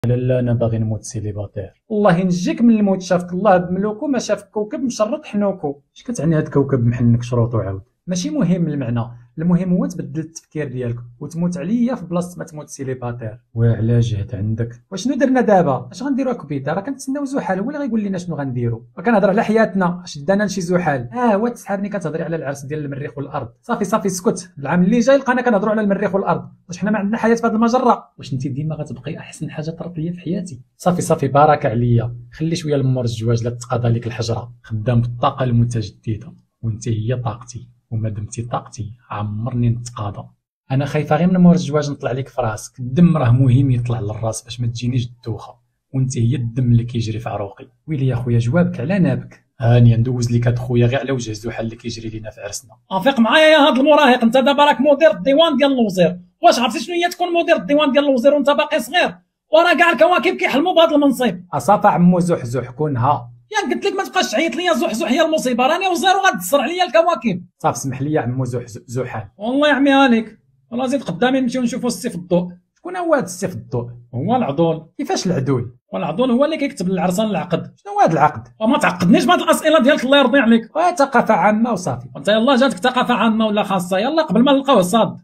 لا انا باغي نموت سيليباتير. الله ينجيك من الموت، شافك الله بملوكو ما شاف كوكب مشرط حنوكو. اش كتعني هاد كوكب محنك شروطو عاود؟ ماشي مهم المعنى، المهم هو تبدل التفكير ديالك وتموت عليا في بلاصه ما تموت سيليباتير. وعلى جهد عندك. وشنو درنا دابا؟ اش غنديرو كبيده؟ راه كنتسناو زحال هو اللي غيقول لنا شنو غنديرو. كنهضر على حياتنا، اش دانا لشي زحال؟ هو تسحابني كتهضري على العرس ديال المريخ والارض. صافي صافي اسكت، العام اللي جاي لقانا كنهضروا على المريخ والارض. واش حنا ما عندنا حياه في هذه المجره؟ واش انت ديما غتبقي احسن حاجه طرات ليا في حياتي؟ صافي صافي بارك عليا، خلي شويه لمور الزواج لا تقاضى لك الحجره. خدام بالطاقه المتجدده وانت هي طاقتي، وما دمتي طاقتي عمرني نتقاضى. انا خايفه غير من مور الزواج نطلع لك في راسك. الدم راه مهم يطلع للراس باش ما تجينيش الدوخه، وانت هي الدم اللي كيجري في عروقي. ويلي يا خويا جوابك على نابك. هاني ندوز لك هاد خويا غير على وجه الزحل اللي كيجري لينا في عرسنا. افيق معايا يا هاد المراهق، انت دابا راك مدير الديوان ديال الوزير. واش عرفتي شنو هي تكون مدير الديوان ديال الوزير وانت باقي صغير؟ وراه كاع الكواكب كيحلموا بهذا المنصب. اصافا عمو زحزح كونها. يا قلت لك ما تبقاش تعيط ليا زحزح هي المصيبه، راني وزير وغتدسر عليا الكواكب. صافي سمح لي يا عمو زحال. والله يعميها لك. والله زيد قدامي نمشيو نشوفوا السي في الضوء. شكون هو هاد السي في الضوء؟ هو العضول. كيفاش العدول؟ والعضول هو اللي كيكتب للعرسان العقد. شنو هاد العقد؟ وما تعقدنيش بهاد الاسئله ديالك الله يرضي عليك. ثقافه عامه وصافي. وانت يلاه جاتك ثقافه عامه ولا خاصه؟ يلا قبل ما نلقاوه صاد.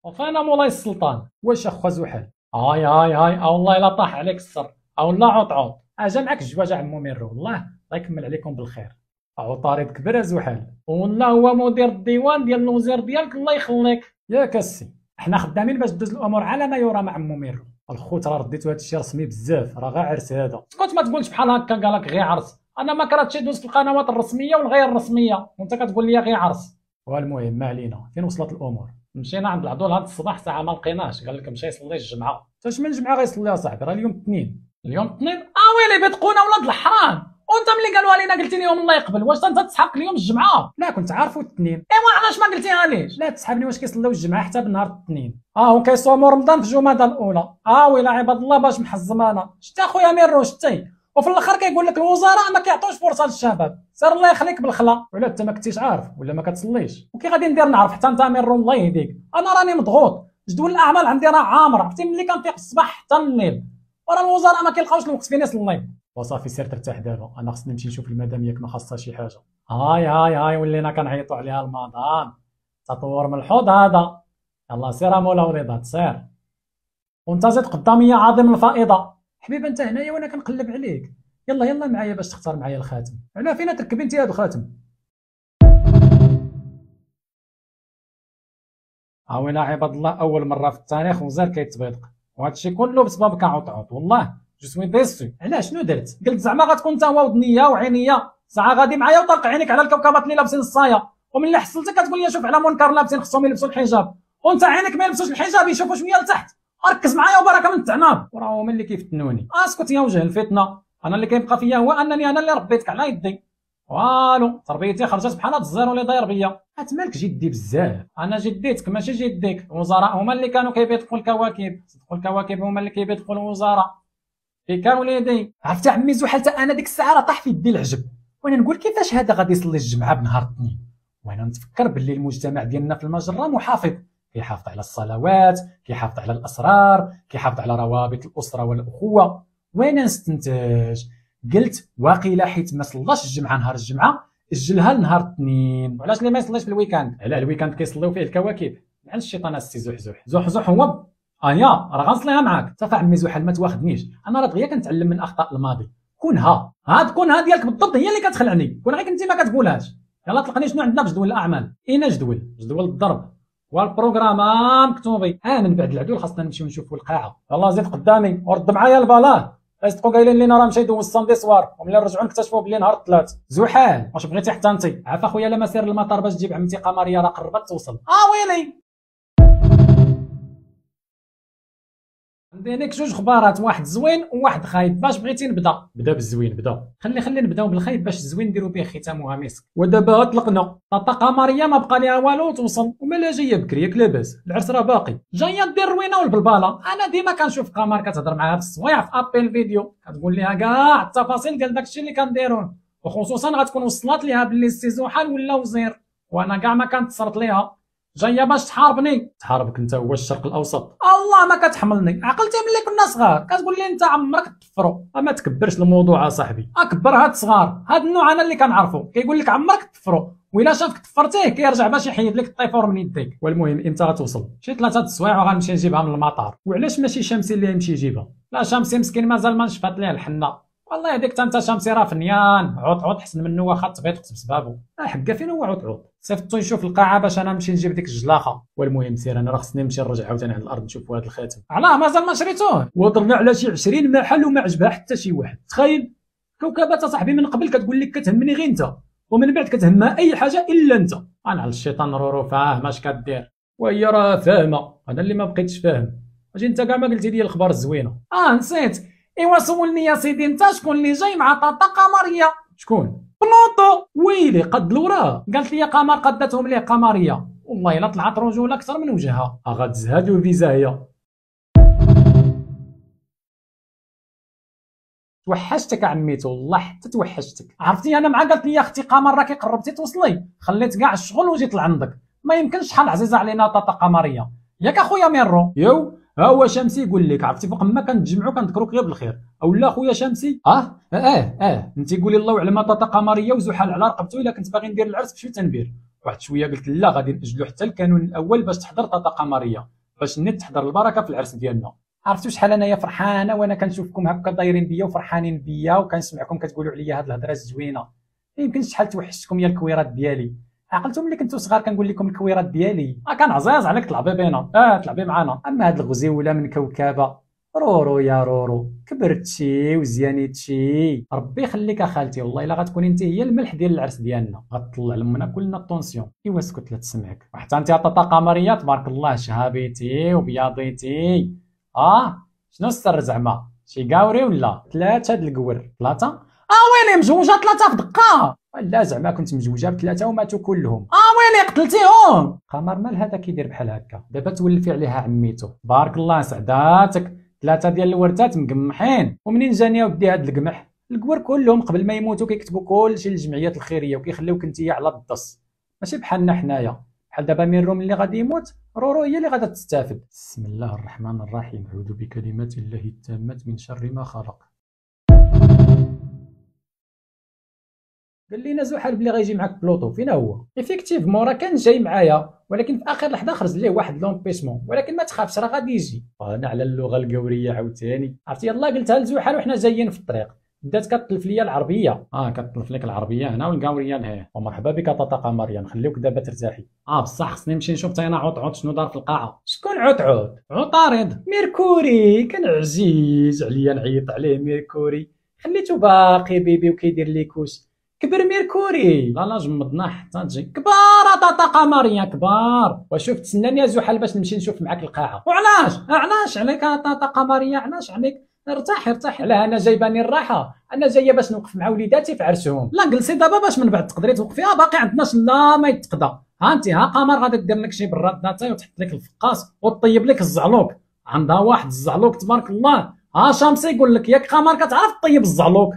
وفانا مولاي السلطان. واش اخو زحال؟ هاي هاي هاي، والله الا طاح عليك السر او لا عوط عوط. اجا معاك الجواج عمو ميرو، والله الله يكمل عليكم بالخير. عطارد كبر زحال. والله هو مدير الديوان ديال الوزير ديالك الله يخليك. ياك السي، حنا خدامين باش دوز الامور على ما يرام عمو ميرو. الخوت راه رديتو هادشي رسمي بزاف، راه غا عرس هذا. اسكت ما تقولش بحال هكا قالك غير عرس. انا ما كرهتش دوز في القنوات الرسميه والغير الرسميه وانت كتقول لي غير عرس. والمهم ما علينا، فين وصلت الامور؟ مشينا عند العضول هذا الصباح ساعه ما لقيناش، قال لك مشى يصلي الجمعه. حتى من الجمعه غيصلي اصاحبي؟ راه اليوم الاثنين. اليوم الاثنين؟ ويلي بتقونا ولاد الحرام. وانت ملي قالوا علينا قلتي لهم الله يقبل، واش انت تسحق اليوم الجمعه؟ لا كنت عارفو الاثنين. ايوا علاش ما قلتيها ليش؟ لا تسحبني، واش كيصليو الجمعه حتى بنهار الاثنين؟ وكيصوموا رمضان في الجمعه الاولى. ويلا عباد الله باش محزم انا. شتي اخويا ميرو شتي؟ وفي الاخر كيقول لك الوزراء ما كيعطوش فرصه للشباب. سير الله يخليك بالخلا. ولا انت ما كنتيش عارف ولا ما كتصليش؟ وكي غادي ندير نعرف حتى انت ميرو الله يهديك. انا راني مضغوط، جدول الاعمال عندي راه عامر، عرفتي ملي كنفيق الصباح حتى الليل، وراه الوزراء ما كيلقاوش الوقت فين يصليو. وصافي سير ترتاح دابا، انا خصني نمشي نشوف المدام ياك ما خاصها شي حاجه. هاي ولينا كنعيطوا عليها المدام. تطور من الحوض هذا. يلا سير مولا ورضات سير. وانت زيد قدامي يا عظيم الفائضه. حبيبي انت هنايا وانا كنقلب عليك. يلا معايا باش تختار معايا الخاتم. على فين تركبي انت هذا الخاتم؟ ويلا عباد الله، اول مره في التاريخ وزير كيتبيض، وهادشي كله بسبب كعوط والله جو سوي ديسي. علاش شنو درت؟ قلت زعما غتكون انت هو ودنيه وعينيه ساعه غادي معايا وطلق عينيك على الكوكبات اللي لابسين الصايه، وملي حصلتك كتقول لي شوف على منكر لابسين خصهم يلبسوا الحجاب، وانت عينك ما يلبسوش الحجاب يشوفوا شويه لتحت. ركز معايا وبركه من التعناب. وراه هما اللي كيفتنوني. اسكت يا وجه الفتنه. انا اللي كيبقى فيا هو انني انا اللي ربيتك على يدي. والو تربيتي خرجت بحال هاد الزيرو اللي داير بيا. مالك جدي بزاف. انا جديتك ماشي جديك. الوزراء هما اللي كانوا كيبيدقوا الكواكب، صدقوا الكواكب هما اللي كيبيدقوا الوزراء. فيك وليدي. عرفتي عمي زحل حتى انا ديك الساعه راه طاح في يدي العجب، وانا نقول كيفاش هذا غادي يصلي الجمعه بنهار الاثنين، وانا نتفكر باللي المجتمع ديالنا في المجره محافظ، كيحافظ على الصلوات، كيحافظ على الاسرار، كيحافظ على روابط الاسره والاخوه. وانا نستنتج، قلت واقيلا حيت ما صلاش الجمعه نهار الجمعه اجلها لنهار الاثنين. وعلاش اللي ما يصليش في الويكاند؟ على الويكاند كيصليو فيه الكواكب. مع الشيطان السي زحزح هو. راه غنصليها معاك. صافي عمي زحل ما تواخدنيش، انا راه دغيا كنتعلم من اخطاء الماضي. كونها ديالك بالضبط هي اللي كتخلعني، كون غير كنتي ما كتقولهاش. يلا طلقني شنو عندنا بجدول الاعمال. اين جدول الضرب والبروغرام مكتوبي. من بعد العدول خاصنا نمشيو نشوفوا القاعه. يلا زيد قدامي ورد معايا البالاه. صدقوا قايلين لينا راه مشى يدوز الساندي سوار، وملي نرجعوا نكتشفوا بلي نهار الثلاث. زحال واش بغيتي حتى انت؟ عافا خويا لا مسير المطار باش تجيب عمتي قمريه راه قربت توصل. ويلي عندي لك جوج خبارات، واحد زوين وواحد خايب. باش بغيتي نبدا؟ بدا بالزوين بدا. خلي نبداو بالخايب باش الزوين نديرو به ختامها مسك. ودابا اطلقنا. طاطا قمريه ما بقى ليها والو توصل. ومالا جايه بكري ياك لاباس؟ العرس راه باقي. جايه دير روينه والبلباله. انا ديما كنشوف قمر كتهضر معاها بالصويع في ابل فيديو، كتقول ليها كاع التفاصيل ديال داكشي اللي كنديروه، وخصوصا غتكون وصلت ليها باللي السي زحال ولا وزير، وانا كاع ما كنتصرت ليها. جايه باش تحاربني. تحاربك انت هو الشرق الاوسط؟ الله ما كتحملني، عقلتي ملي كنا صغار كتقول لي انت عمرك تطفرو. ما تكبرش الموضوع اصاحبي. اكبر هاد الصغار، هاد النوع انا اللي كنعرفو كيقول لك عمرك تطفرو، وإلا شافك طفرتيه كيرجع باش يحيد لك الطيفور من يديك. والمهم امتى غتوصل؟ شي 3 السوايع وغنمشي نجيبها من المطار. وعلاش ماشي شمسي اللي يمشي يجيبها؟ لا شمسي مسكين مازال ما نشفات ليه الحنه. والله هذيك انت شمسي راه فنيان، عوط حسن منه واخا تبيض بسبابو. حكا فين هو عوط؟ صيفطو يشوف القاعه باش انا نمشي نجيب ديك الجلاخه. والمهم سير، انا راه خصني نمشي نرجع عاوتاني على الارض نشوفوا هذا الخاتم. علاه مازال ما شريتوه؟ وضرنا على شي 20 محل وما عجبها حتى شي واحد. تخيل كوكبات صاحبي من قبل كتقول لك كتهمني غير انت، ومن بعد كتهمها اي حاجه الا انت. انا على الشيطان رورو فاهم اش كدير، وهي راه فاهمه، انا اللي ما بقيتش فاهم. اجي انت كاع ما قلتي لي الاخبار الزوينه. نسيت. ايوا سولني يا سيدي انت شكون اللي جاي مع طاطا قمريه؟ شكون؟ بلوطو. ويلي قد الوراه. قالت لي قمر قدتهم ليه قمريه، والله الا طلعت رجوله اكثر من وجهها. غتزهد الفيزا هي. توحشتك عميتو والله حتى توحشتك. عرفتي انا مع قالت لي اختي قمر راكي قربتي توصلي، خليت كاع الشغل وجيت لعندك. ما يمكنش شحال عزيزه علينا طاطا قمريه، ياك اخويا ميرو؟ يو ها هو شمسي يقول لك، عرفتي فوق ما كنتجمعوا كنذكروك غير بالخير، اولا خويا شمسي. انت قولي الله اعلم طاطا قمريه وزحال على رقبته الا كنت باغي ندير العرس بشوي تنبير. واحد شويه قلت لا غادي ناجلو حتى الكانون الاول باش تحضر طاطا قمريه، باش نيت تحضر البركه في العرس ديالنا. عرفتوا شحال انايا فرحانه وانا كنشوفكم هكا دايرين بيا وفرحانين بيا وكنسمعكم كتقولوا عليا هاد الهضره الزوينه. ما يمكنش شحال توحشتكم يا الكويرات ديالي. عقلتوا ملي كنتو صغار كنقول لكم الكويرات ديالي، كان عزاز عليك تلعبي بينا، تلعبي معانا. اما هاد الغزيوله من كوكبه، رورو يا رورو كبرتشي وزيانيتشي. ربي يخليك اخالتي، والله الا غتكوني انت هي الملح ديال العرس ديالنا، غتطلع لمنا كلنا الطونسيون. ايوا اسكت لا تسمعك. وحتى انت طاطا قمريه تبارك الله شهابيتي وبياضيتي. شنو السر زعما؟ شي قاوري ولا 3 هاد القور؟ 3 ويلي مجوجه 3 في دقه؟ لا زعما كنت مجوجه ب3 وماتوا كلهم. ويلي قتلتيهم؟ قمر مال هذا كيدير بحال هكا؟ دابا تولفي عليها عميتو. بارك الله سعداتك، 3 ديال الورثات مقمحين. ومنين جاني اودي هاد القمح؟ القور كلهم قبل ما يموتوا كيكتبوا كلشي للجمعيات الخيريه وكيخليوك انت على الدص، ماشي بحالنا حنايا. بحال دابا ميرو ملي غادي يموت رورو هي اللي غادا تستافد. بسم الله الرحمن الرحيم، اعوذ بكلمات الله التامات من شر ما خلق. قال لينا زحل بلي غيجي معاك بلوطو، فين هو؟ ايفيكتيفمون راه كان جاي معايا، ولكن في اخر لحظه خرج ليه واحد لومبيسمون، ولكن ما تخافش راه غادي يجي. انا على اللغه القوريه عاوتاني، عرفتي يلاه قلتها لزحل وحنا جايين في الطريق، بدات كتطلف ليا العربيه. كتطلف لك العربيه هنا والقاوريه لهيه. ومرحبا بك طاطا قمريه، نخليوك دابا ترتاحي. بصح خصني نمشي نشوف تاينا عوط شنو دار في القاعه. شكون عوط؟ عطارد ميركوري، كان عزيز عليا نعيط عليه. ميركوري خليته باقي بيبي وكيدير لي كوش. كبر ميركوري. لا جمدنا حتى تجي. كبار طاطا قمريه كبار. وشوف تسناني يا زحل باش نمشي نشوف معاك القاعه. وعلاش عليك طاطا قمريه؟ علاش عليك؟ ارتاح علاه، انا جايباني الراحه، انا جايه باش نوقف مع وليداتي في عرسهم. لا جلسي دابا باش من بعد تقدري توقفيها، باقي عندناش لا ما يتقدى. انت قمر غادي دير لك شي براد داتاي وتحط لك الفقاس وطيب لك الزعلوك، عندها واحد الزعلوك تبارك الله. شمسي يقول لك ياك قمر كتعرف طيب الزعلوك؟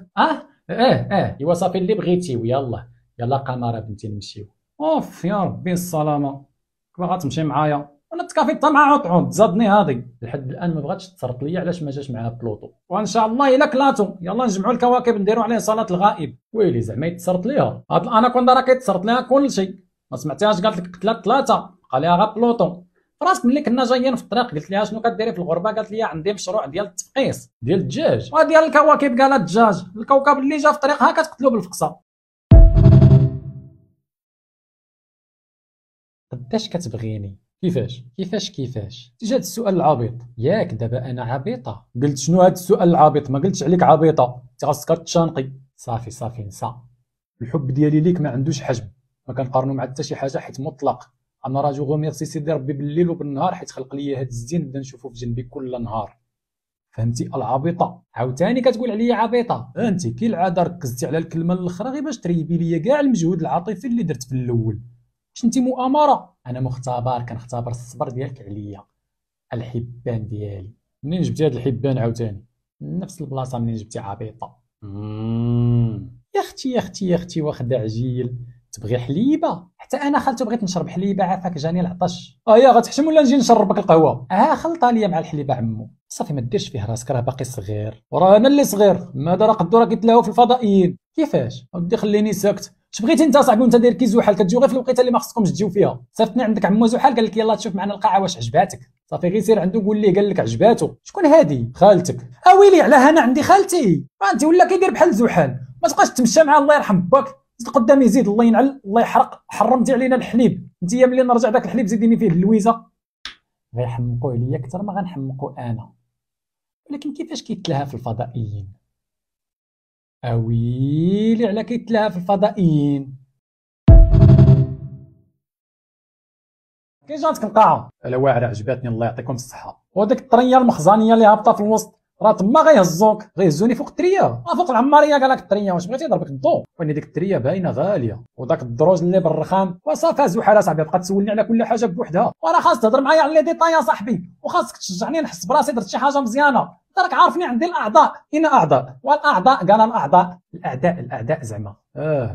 ايوا صافي اللي بغيتي يلا قمر بنتي نمشيو. اوف يا ربي السلامه، كيف غتمشي معايا؟ انا تكافيت مع عطعود زادني هذه لحد الان ما بغاتش تصرت ليا علاش ما جاش معاها بلوطو. وان شاء الله الا كلاتو يلا نجمعوا الكواكب نديروا عليه صلاه الغائب. ويلي زعما يتصرت ليها هاد الاناكوندا راه كيتصرت ليها كلشي. ما سمعتيهاش قالت لك قتلات 3 بقى ليها غير بلوطو. فراسك ملي كنا جايين في الطريق قلت لها شنو كديري في الغربه؟ قالت لي عندي مشروع ديال التفقيس ديال الدجاج وديال الكواكب. قالت الدجاج الكوكب اللي جا في طريقها كتقتلو بالفقصه. قداش كتبغيني؟ كيفاش تيجي هاد السؤال العبيط؟ ياك دابا انا عبيطه؟ قلت شنو هاد السؤال العبيط؟ ما قلتش عليك عبيطه، انت خاصك تشانقي. صافي نسى. الحب ديالي ليك ما عندوش حجم، ما كنقارنو مع حتى شي حاجه حيت مطلق. انا راجو غوميرسي سيدي ربي بالليل وبالنهار حيت خلق ليا هاد الزين نبدا نشوفو في جنبي كل نهار. فهمتي العبيطه؟ عاوتاني كتقول عليا عبيطه؟ انت كي العاده ركزتي على الكلمه الاخرى غير باش تريبي ليا كاع المجهود العاطفي اللي درت في الاول. واش انت مؤامره؟ انا مختبر، كنختبر الصبر ديالك عليا. الحبان ديالي منين جبتي هاد الحبان عاوتاني؟ من نفس البلاصه منين جبتي عبيطه. يا اختي واخده عجيل تبغي حليبه؟ حتى انا خالته بغيت نشرب حليبه عافاك جاني العطش. يا غتحشم ولا نجي نشربك القهوه؟ خلطها ليا مع الحليبه عمو. صافي ما ديرش فيه راسك راه باقي صغير. وراه انا اللي صغير، ماذا راه قدو راه كيتلاهوا في الفضائيين. كيفاش؟ ودي خليني ساكت. اش بغيتي انت صاحبي وانت داير كي زحال كتجيو غير في الوقيته اللي ما خصكمش تجيو فيها؟ صيفطني عندك عمو زحال قال لك يلاه تشوف معنا القاعه واش عجباتك. صافي غير سير عنده قول ليه قال لك عجباتو. شكون هادي؟ خالتك. ويلي على هنا عندي خالتي. انت ولا كيدير بحال زحال، ما تبقاش تمشى مع الله يرحم باك. زيد قدامي يزيد الله ينعل الله يحرق. حرمتي علينا الحليب، انت ملي نرجع داك الحليب زيديني فيه اللويزه. غيحمقوا عليا اكثر ما غنحمقوا انا. ولكن كيفاش كيتلها في الفضائيين؟ ويلي على كيتلها في الفضائيين. كي جاتك القاعه؟ الا واعره عجباتني الله يعطيكم الصحه. وديك الطريه المخزانيه اللي هابطه في الوسط راه تما غيهزوك، غيهزوني فوق التريه. فوق العماريه قال لك التريه واش بغيتي يضربك الضو؟ وين ديك التريه باينه غاليه. وداك الدروج اللي بالرخام وصافي زحال صاحبي بقى تسولني على كل حاجه بوحدها. وانا خاص تهضر معايا على لي ديتاي يا صاحبي، وخاصك تشجعني نحس براسي درت شي حاجه مزيانه. راك عارفني عندي الاعضاء. اين اعضاء؟ والاعضاء قال الاعضاء. الاعداء زعما.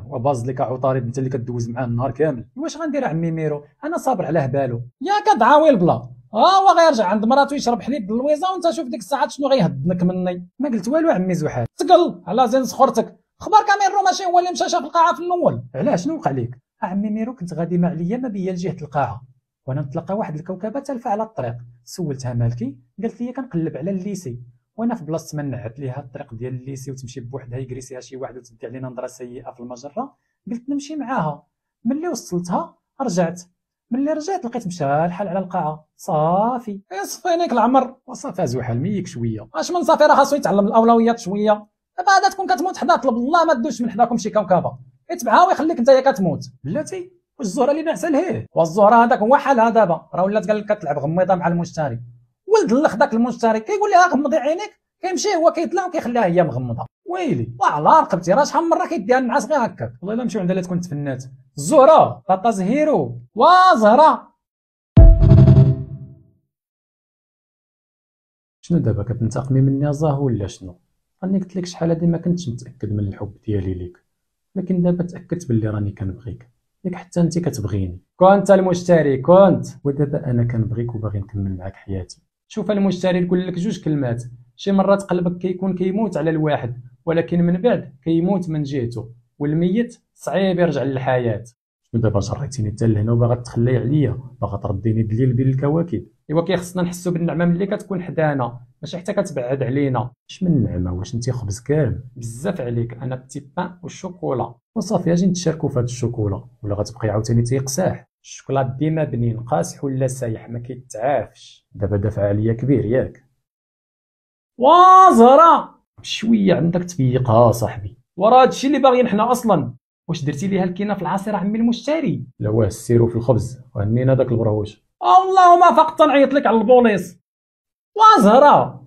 وباز لك عطارد انت اللي كدوز معاه النهار كامل. واش غندير عمي ميرو انا صابر على هبالو. يا كدعاوي البلا هو غيرجع عند مراتو يشرب حليب باللويزه وانت شوف ديك الساعات شنو غيهدنك مني. ما قلت والو عمي زحال. تقل على زين سخرتك. خبارك ميرو ماشي هو اللي مشى شاف القاعه في الاول. علاش شنو وقع لك؟ عمي ميرو كنت غادي مع ليا ما بيا لجهه القاعه، وانا نتلقى واحد الكوكبه تالفه على الطريق. سولتها مالكي قالت لي كنقلب على الليسي، وانا في بلاصه ما نعت ليها الطريق ديال الليسي وتمشي بوحدها يكريسيها شي واحد وتدي علينا نظره سيئه في المجره. قلت نمشي معاها. ملي وصلتها رجعت. ملي رجعت لقيت مشى الحال على القاعه. صافي يصفينيك العمر. وصافي زحال ميك شويه. اش من صافي راه خاصو يتعلم الاولويات شويه. دابا هذا تكون كتموت حدا طلب الله ما دوش من حداكم شي كوكبه يتبعها ويخليك انت كتموت. بلاتي واش الزهره اللي نعسه لهيه؟ والزهره هذاك هو حالها دابا راه ولات قال لك كتلعب غميضه مع المشتري. ولد الاخ داك المشتري كيقول لها غمضي عينيك، كيمشي هو كيطلع وكيخليها هي مغمضه. ويلي وعلى رقبتي راه شحال من مره كيديها النعاس غير هكاك. والله الا نمشيو عندها لا تكون تفنات. الزهره طاطا زهيرو وزهره. شنو دابا كتنتقمي مني ازاه ولا شنو؟ راني قلت لك شحال هادي ما كنتش متاكد من الحب ديالي ليك، لكن دابا تاكدت باللي راني كنبغيك، ياك حتى انت كتبغيني. كنت المشتري كنت، ودابا انا كنبغيك وباغي نكمل معاك حياتي. شوف المشتري نقول لك جوج كلمات. شي مرات قلبك كيكون كيموت على الواحد، ولكن من بعد كيموت من جهته، والميت صعيب يرجع للحياه. شنو دابا جريتيني حتى لهنا وباغا تخلي عليا، باغا ترديني دليل بين الكواكب. ايوا كيخصنا نحسوا بالنعمه ملي كتكون حدانا ماشي حتى كتبعد علينا. اش من نعمه؟ واش انت خبز كامل؟ بزاف عليك، انا بتي بان والشوكولا. وصافي اجي نتشاركوا في هاد الشوكولا ولا غتبقي عاوتاني تيقساح؟ الشوكولا ديما بنين قاصح ولا سايح ما كيتعافش. دابا دافع عليا كبير ياك. وزهره شويه عندك تفيقها صاحبي. وراه هادشي اللي باغيين حنا اصلا. واش درتي ليها الكينه في العصير عمي المشتري؟ لا واه سيرو في الخبز وهنينا داك البروش. اللهم فقط نعيط لك على البوليس. وزهره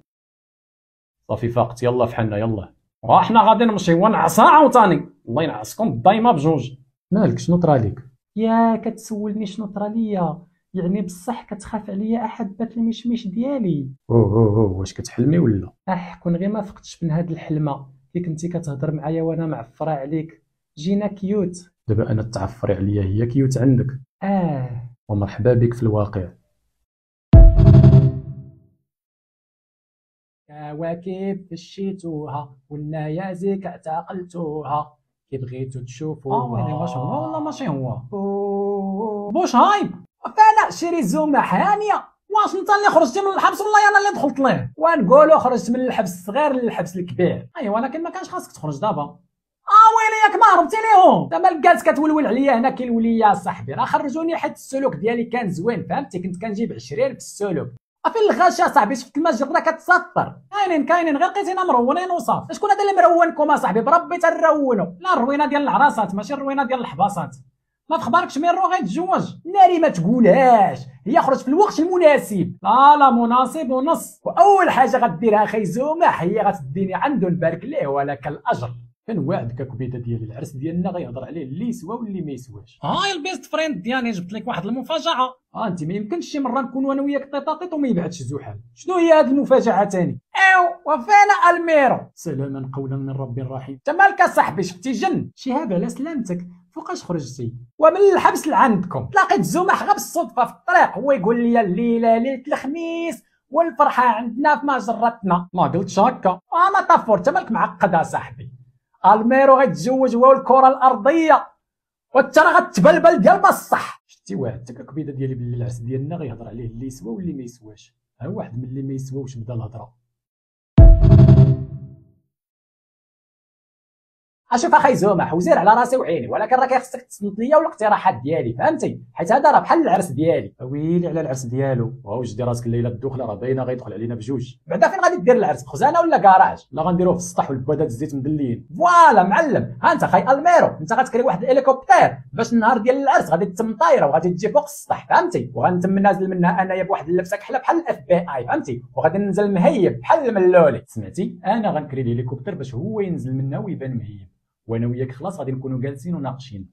صافي فاقت يلا فحالنا يلا. وحنا غادي نمشيو ونعسها عاوتاني الله ينعسكم دايما بجوج. مالك شنو طراليك؟ يا كتسولني شنو طراليا؟ يعني بصح كتخاف عليا احبات المشمش ديالي. اوه واش كتحلمي ولا؟ كون غير ما فقتش من هاد الحلمه اللي كنتي كتهضر معايا وانا معفره عليك. جينا كيوت. دابا انا تعفري عليا هي كيوت عندك. ومرحبا بك في الواقع. كواكب فشيتوها والنيازك اعتقلتوها كي بغيتو تشوفوها. ويلي واش هو ولا ماشي هو؟ بوش هايب فانا شري زومه حاميه. واش انت اللي خرجتي من الحبس ولا انا اللي دخلت ليه؟ ونقولوا خرجت من الحبس الصغير للحبس الكبير. ايوا ولكن ما كانش خاصك تخرج دابا. ويلي ياك ما هربتي ليهم. دابا الكاس كتولول عليا هنا كيولي يا صاحبي راه خرجوني حيت السلوك ديالي كان زوين فهمتي. كنت كنجيب 20 في السلوك. في الغاشا صاحبي شفت المجره كتسطر. كاينين غير لقيتينا مرونين وصافي. شكون هذا اللي مرونكم اصاحبي؟ بربي تنرونوا. لا الروينه ديال العراسات ماشي الروينه ديال الحباصات. ما تخباركش ميرو غيتزوج؟ ناري ما تقولهاش، هي خرجت في الوقت المناسب. لا مناسب ونص. واول حاجه غديرها اخي زومه هي غتديني عنده نبارك ليه ولك الاجر. كنوعدك كبيده ديالي العرس ديالنا غيهضر عليه اللي يسوى واللي ما يسواش. هاي البيست فريند ديالي جبت لك واحد المفاجاه. انت ما يمكنش شي مره نكونوا انا وياك طيطاطيط وما يبعدش زحال. شنو هي هاد المفاجاه ثاني؟ وفينا الميرو. سلاما قولا من رب رحيم. انت مالك صاحبي شفتي جن؟ شهاب على سلامتك فوقاش خرجتي؟ ومن الحبس لعندكم. لقيت زمح غير بالصدفه في الطريق، هو يقول لي الليله ليله الخميس والفرحه عندنا في مجرتنا. ما قلتش هكا. ما طفور، انت مالك معقد اصاحبي. الميرو غيتزوج هو الكره الارضيه وانت راه غتبلبل ديال بصح. شتي واحد حتى كبيده ديالي باللي العرس ديالنا غيهضر عليه اللي يسوى واللي ما يسواش. ها واحد من اللي ما يسواوش بدا الهضره. اشوف اخي زمح وزير على راسي وعيني، ولكن راه خصك تصنت ليا والاقتراحات ديالي، فهمتي؟ حيت هذا راه بحال العرس ديالي. ويلي على العرس ديالو، وهو جدي راسك الليله الدخله راه باينه غيدخل علينا بجوج. بعدا فين غادي دير العرس؟ خزانه ولا كراج؟ لا غنديروه في السطح والبوادات الزيت مدلين. فوالا معلم. ها انت اخي الميرو، انت غتكري واحد الهليكوبتير باش النهار ديال العرس غادي تتم طايره وغادي تجي فوق السطح، فهمتي؟ وغنتم نازل منها انايا بواحد اللبسه كحله بحال الاف بي اي، فهمتي؟ وغادي ننزل مهيب بحال الملولي. سمعتي؟ انا غنكري الهليكوبتر باش هو ينزل منها ويبان مهيب، وانا وياك خلاص غادي نكونوا جالسين وناقشين.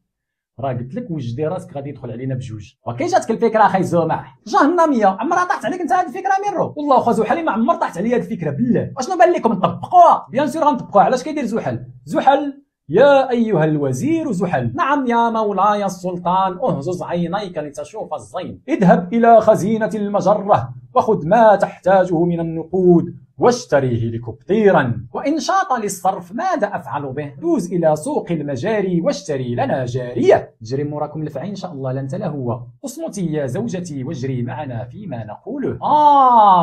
راه قلت لك وجدي راسك غادي يدخل علينا بجوج. وكي جاتك الفكره اخي زمح؟ جهنميه، عمرها طاحت عليك انت هذه الفكره ميرو؟ والله واخا زحل ما عمر طاحت عليا هذه الفكره بالله. واشنو بان لكم نطبقوها؟ بيان سور غنطبقوها. علاش كيدير زحل؟ زحل يا ايها الوزير زحل. نعم يا مولاي السلطان، اهزز عينيك لتشوف الزين. اذهب الى خزينه المجره وخذ ما تحتاجه من النقود واشتري هليكوبتيرا. وإن شاط للصرف ماذا أفعل به؟ دوز إلى سوق المجاري واشتري لنا جارية. جري موراكم الفعين إن شاء الله، لا أنت لا هو. اصمتي يا زوجتي واجري معنا فيما نقوله.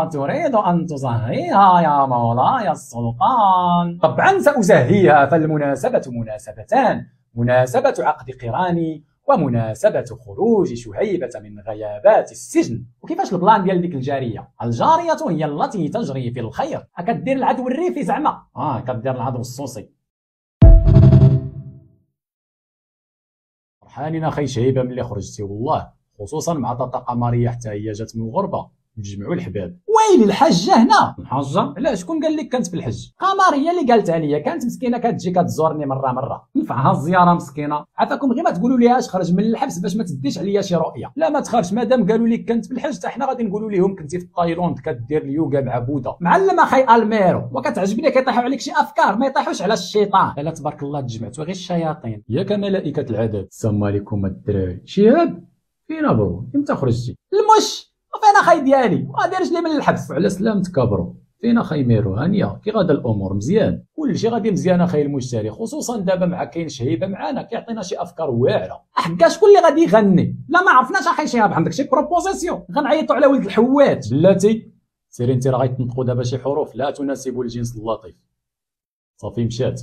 تريد أن تزهيها يا مولاي السلطان؟ طبعا سأزهيها، فالمناسبة مناسبتان: مناسبة عقد قراني ومناسبة خروج شهيبة من غيابات السجن. وكيفاش البلان ديال ديك الجارية؟ الجارية هي التي تجري في الخير. كدير العدو الريفي زعما؟ كدير العدو الصوصي. فرحانين اخي شهيبة ملي خرجتي والله، خصوصا مع طاطا قمرية حتى هي جات من الغربة نجمعوا الحباب. ويلي الحاجة هنا. الحاجة؟ علاش شكون قال لك كانت في الحج؟ قمرية اللي قالتها لي، كانت مسكينة كتجي كتزورني مرة. نفعها الزيارة مسكينة. عافاكم غير ما تقولوا ليهاش خرج من الحبس باش ما تديش عليا شي رؤية. لا ما تخافش، مادام قالوا لك كانت في الحج حتى حنا غادي نقولوا لهم كنتي في تايلاند كدير اليوغا مع بودا. معلم اخي الميرو، وكتعجبني كيطيحوا عليك شي افكار ما يطيحوش على الشيطان. لا تبارك الله تجمعتوا غير الشياطين ياك ملائكة العذاب. السلام عليكم الدراري. شهاب فينا برو؟ امتى خرجتي؟ المش فين اخي ديالي؟ غادي رجلي من الحبس. وعلى سلامتك برو. فين اخي ميرو؟ هانيه كي غادا الامور؟ مزيان؟ كلشي غادي مزيان اخي المشتري، خصوصا دابا مع كاين شهيبه معانا كيعطينا شي افكار واعره. حكا شكون اللي غادي يغني؟ لا ما عرفناش اخي شهاب، عندك شي بروبوزيسيون؟ غنعيطوا على ولد الحوات. بلاتي سيري انت راه غيتنطقوا دابا شي حروف لا تناسب الجنس اللطيف. صافي مشات.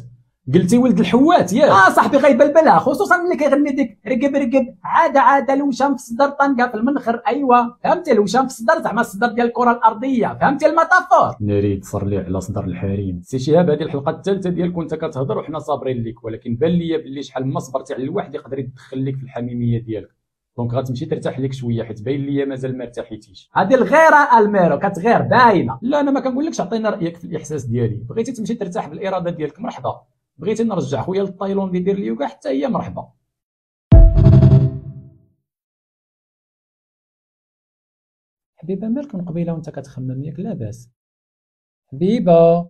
قلتي ولد الحوات ياك؟ صاحبي غيبلبلها، خصوصا ملي كيغني ديك رقب عاد الوشام في الصدر طنقه في المنخر. ايوا فهمتي الوشام في الصدر زعما الصدر ديال الكره الارضيه، فهمتي الميتافور؟ ناري تصر لي على صدر الحريم. سي شهاب هذه الحلقه الثالثه ديالك وانت كتهضر وحنا صابرين ليك، ولكن بان ليا باللي شحال ما صبرتي على الواحد يقدر يدخل لك في الحميميه ديالك، دونك غتمشي ترتاح لك شويه حيت باين ليا مازال ما ارتحيتيش. هذه الغيره الميرو كتغير باينه. لا انا ما كنقولكش عطينا رايك في الاحساس ديالي، بغيتي تمشي ترتاح بالاراده ديالك مرحبا، بغيتي نرجع خويا للتايلاند يدير اليوغا حتى هي مرحبا. حبيبه مالك من قبيله وانت كتخمم ياك؟ لاباس حبيبه.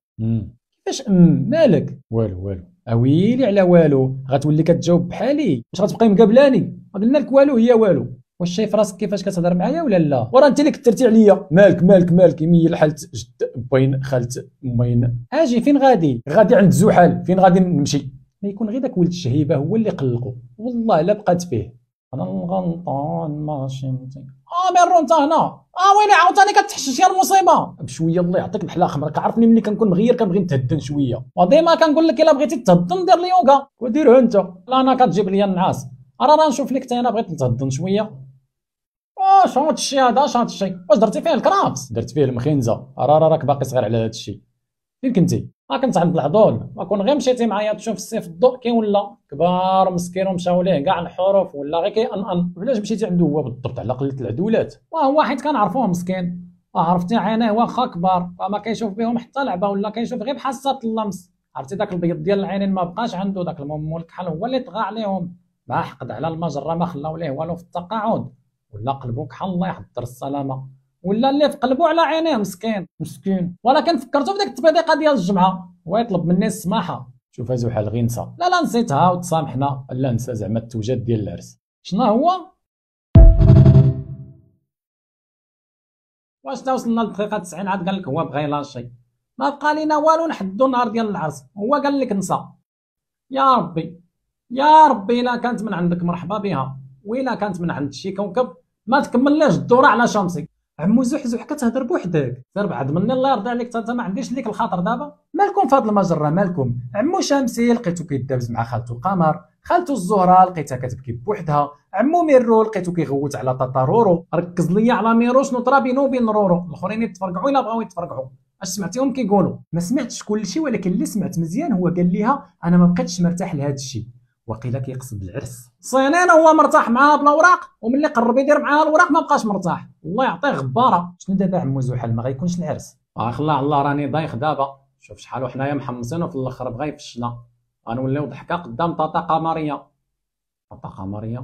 كيفاش مالك؟ والو اويلي على والو، غتولي كتجاوب بحالي، واش غتبقاي مقابلاني؟ قلنا لك والو هي والو. واش شايف راسك كيفاش كتهضر معايا ولا لا؟ وراه انت اللي كثرتي عليا. مالك ميل حالت جد بين خالت امين. اجي فين غادي عند زحل. فين غادي نمشي؟ ما يكون غير داك ولد الشهيبه هو اللي قلقو والله لا بقات فيه. انا الغلطان ماشي انت. ميرو انت هنا. ويلي عاوتاني كتحشش يا المصيبه. بشويه الله يعطيك بحال خمرك، عرفني ملي كنكون مغير كنبغي نتهدن شويه، وديما كنقول لك الا بغيتي تهدن دير اليوغا وديرها انت. لا انا كتجيب لي النعاس. راه نشوف لك حتى انا بغيت نتهدن شويه. شنو هاد الشيء هذا؟ واش درتي فيه الكرافس؟ درت فيه المخينزه. راك باقي صغير على هاد الشيء. فين كنتي؟ كنت عند العضول، كون غير مشيتي معايا تشوف السيف الضوء كي ولا كبار مسكين ومشاو ليه كاع الحروف ولا غير كيأنأن. علاش مشيتي عنده هو بالضبط؟ على قله العدولات. وهو حيت كنعرفوه مسكين، عرفتي عينيه واخا كبار فما كيشوف بهم حتى لعبه ولا كيشوف غير بحصه اللمس. عرفتي داك البيض ديال العينين ما بقاش عنده، داك المهم الكحل هو اللي طغى عليهم، ما حقد على المجره ما خلاو ليه والو في التقاعد، ولا قلبو كحل الله يحضر السلامه، ولا اللي في قلبو على عينيه مسكين. ولكن فكرتو في ديك التبيديقه ديال الجمعه، هو يطلب مني السماحه. شوف زحل غير نسى. لا نسيتها وتسامحنا. لا نسى زعما التوجد ديال العرس. شنو هو؟ واش تا وصلنا للدقيقه 90 عاد قال لك هو بغى يلاشي؟ ما بقى لينا والو نحدو النهار ديال العرس، هو قال لك نسى. يا ربي يا ربي، الا كانت من عندك مرحبا بها، وإلا كانت من عند شي كوكب ما تكملناش الدوره على شمسي. عمو زحزح كتهضر بوحدك. سير بعد مني الله يرضي عليك، انت ما عنديش ليك الخاطر دابا. مالكم في هاد المجره مالكم؟ عمو شمسي لقيتو كيدابز مع خالته القمر، خالته الزهره لقيتها كتبكي بوحدها، عمو ميرو لقيتو كيغوت على طاطا رورو. ركز ليا على ميرو، شنو طرا بينو وبين رورو؟ الاخرين يتفرقعوا الا بغاو يتفرقعوا. اش سمعتيهم كيقولوا؟ ما سمعتش كلشي، ولكن اللي سمعت مزيان هو قال ليها انا ما بقيتش مرتاح لهذا الشيء، وقيلا كيقصد العرس. صينين هو مرتاح معاها بلا اوراق، وملي قرب يدير معاها الوراق ما بقاش مرتاح. الله يعطيه غباره. شنو دابا عمو زحل ما غيكونش العرس؟ خلاه على الله، راني ضايق دابا. شوف شحال وحنايا محمسين وفي الاخر بغا يفشنا. غنوليو ضحكه قدام طاطا قمريه. طاطا قمريه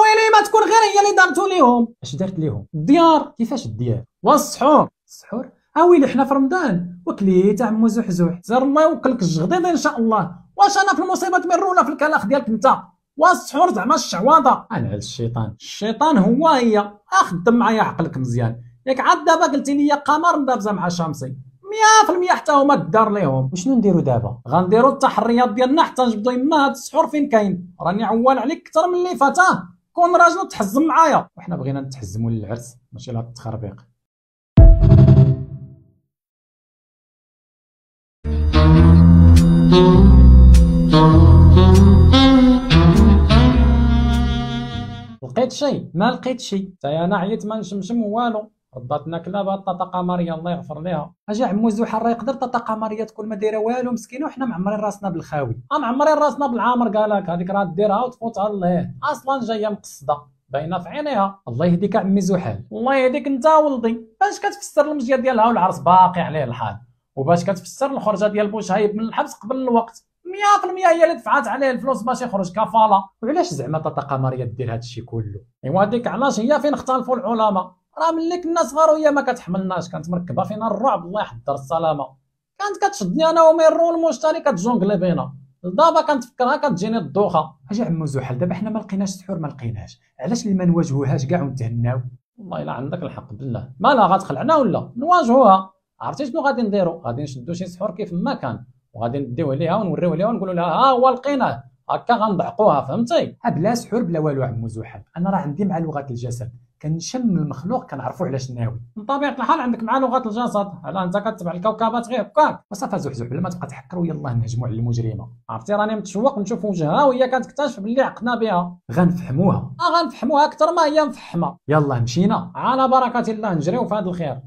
ويلي ما تكون غير هي اللي دارتو ليهم. اش دارت ليهم؟ الديار. كيفاش الديار؟ والسحور. السحور؟ ويلي حنا في رمضان وكليت عمو زحزح. سير الله يوكلك الجغديد ان شاء الله. واش انا في المصيبه تمر ولا في الكلاخ ديالك انت؟ والسحور زعما الشعواضه. انا على الشيطان. الشيطان هو هي. خدم معايا عقلك مزيان. ياك عاد دابا قلتي لي قمر مدابزه مع شمسي 100% حتى هما دار ليهم. وشنو نديرو دابا؟ غنديرو التحريات ديالنا حتى نجبدو يما هاد السحور فين كاين. راني عوال عليك اكثر من اللي فاتاه. كون راجل وتحزم معايا. وحنا بغينا نتحزموا للعرس ماشي لهاد التخربيق. لقيت شي؟ ما لقيت شي. حتى انا عييت ما نشمشم والو. رضاتنا كلا بهاد طاطا قمريه الله يغفر ليها. اجا عمو زحل راه يقدر طاطا قمريه تكون ما دايره والو مسكينه، وحنا معمرين راسنا بالخاوي. معمرين راسنا بالعامر قالك هذيك راه ديرها وتفوتها الله، اصلا جايه مقصده باينه في عينيها. الله يهديك عمي زحل. الله يهديك انت ولدي. باش كتفسر المجيه ديالها والعرس باقي عليه الحال، وباش كتفسر الخرجه ديال بوشهيب من الحبس قبل الوقت؟ 100% هي اللي دفعات عليه الفلوس باش يخرج كفاله. وعلاش زعما طاطا قمريه دير هذا الشيء كله؟ ايوا هذيك علاش هي فين اختلفوا العلماء. راه ملي كنا صغار وهي ما كتحملناش، كانت مركبه فينا الرعب الله يحضر السلامه. كانت كتشدني انا وميرو المشتري كتجونغلي بينا. دابا كنتفكرها كتجيني الدوخه. اجا عمو زحل دابا حنا ما لقيناش السحور، ما لقيناش، علاش اللي ما نواجهوهاش كاع ونتهناو؟ والله الا عندك الحق بالله. مالها غتخلعنا ولا نواجهوها؟ عرفتي شنو غادي نديرو؟ غادي نشدو شي سحور كيف ما كان، وغادي نديوه ليها ونوريوه ليها ونقولوا لها ها هو لقيناه، هكا غنضعقوها فهمتي؟ بلا سحور بلا والو عمو زحل. انا راه عندي مع لغه الجسد، كنشم المخلوق كنعرفوا علاش ناوي. من طبيعه الحال عندك مع لغه الجسد، على انت كتبع الكوكبات غير هكاك. وصافا زحزح بلا ما تبقى تحكر ويلاه نهجموا على المجرمه. عرفتي راني متشوق نشوف وجهها وهي كتكتشف باللي عقنا بها. غنفهموها. غنفهموها اكثر ما هي مفحمه. يلا مشينا على بركه الله نجريو في هذا الخير.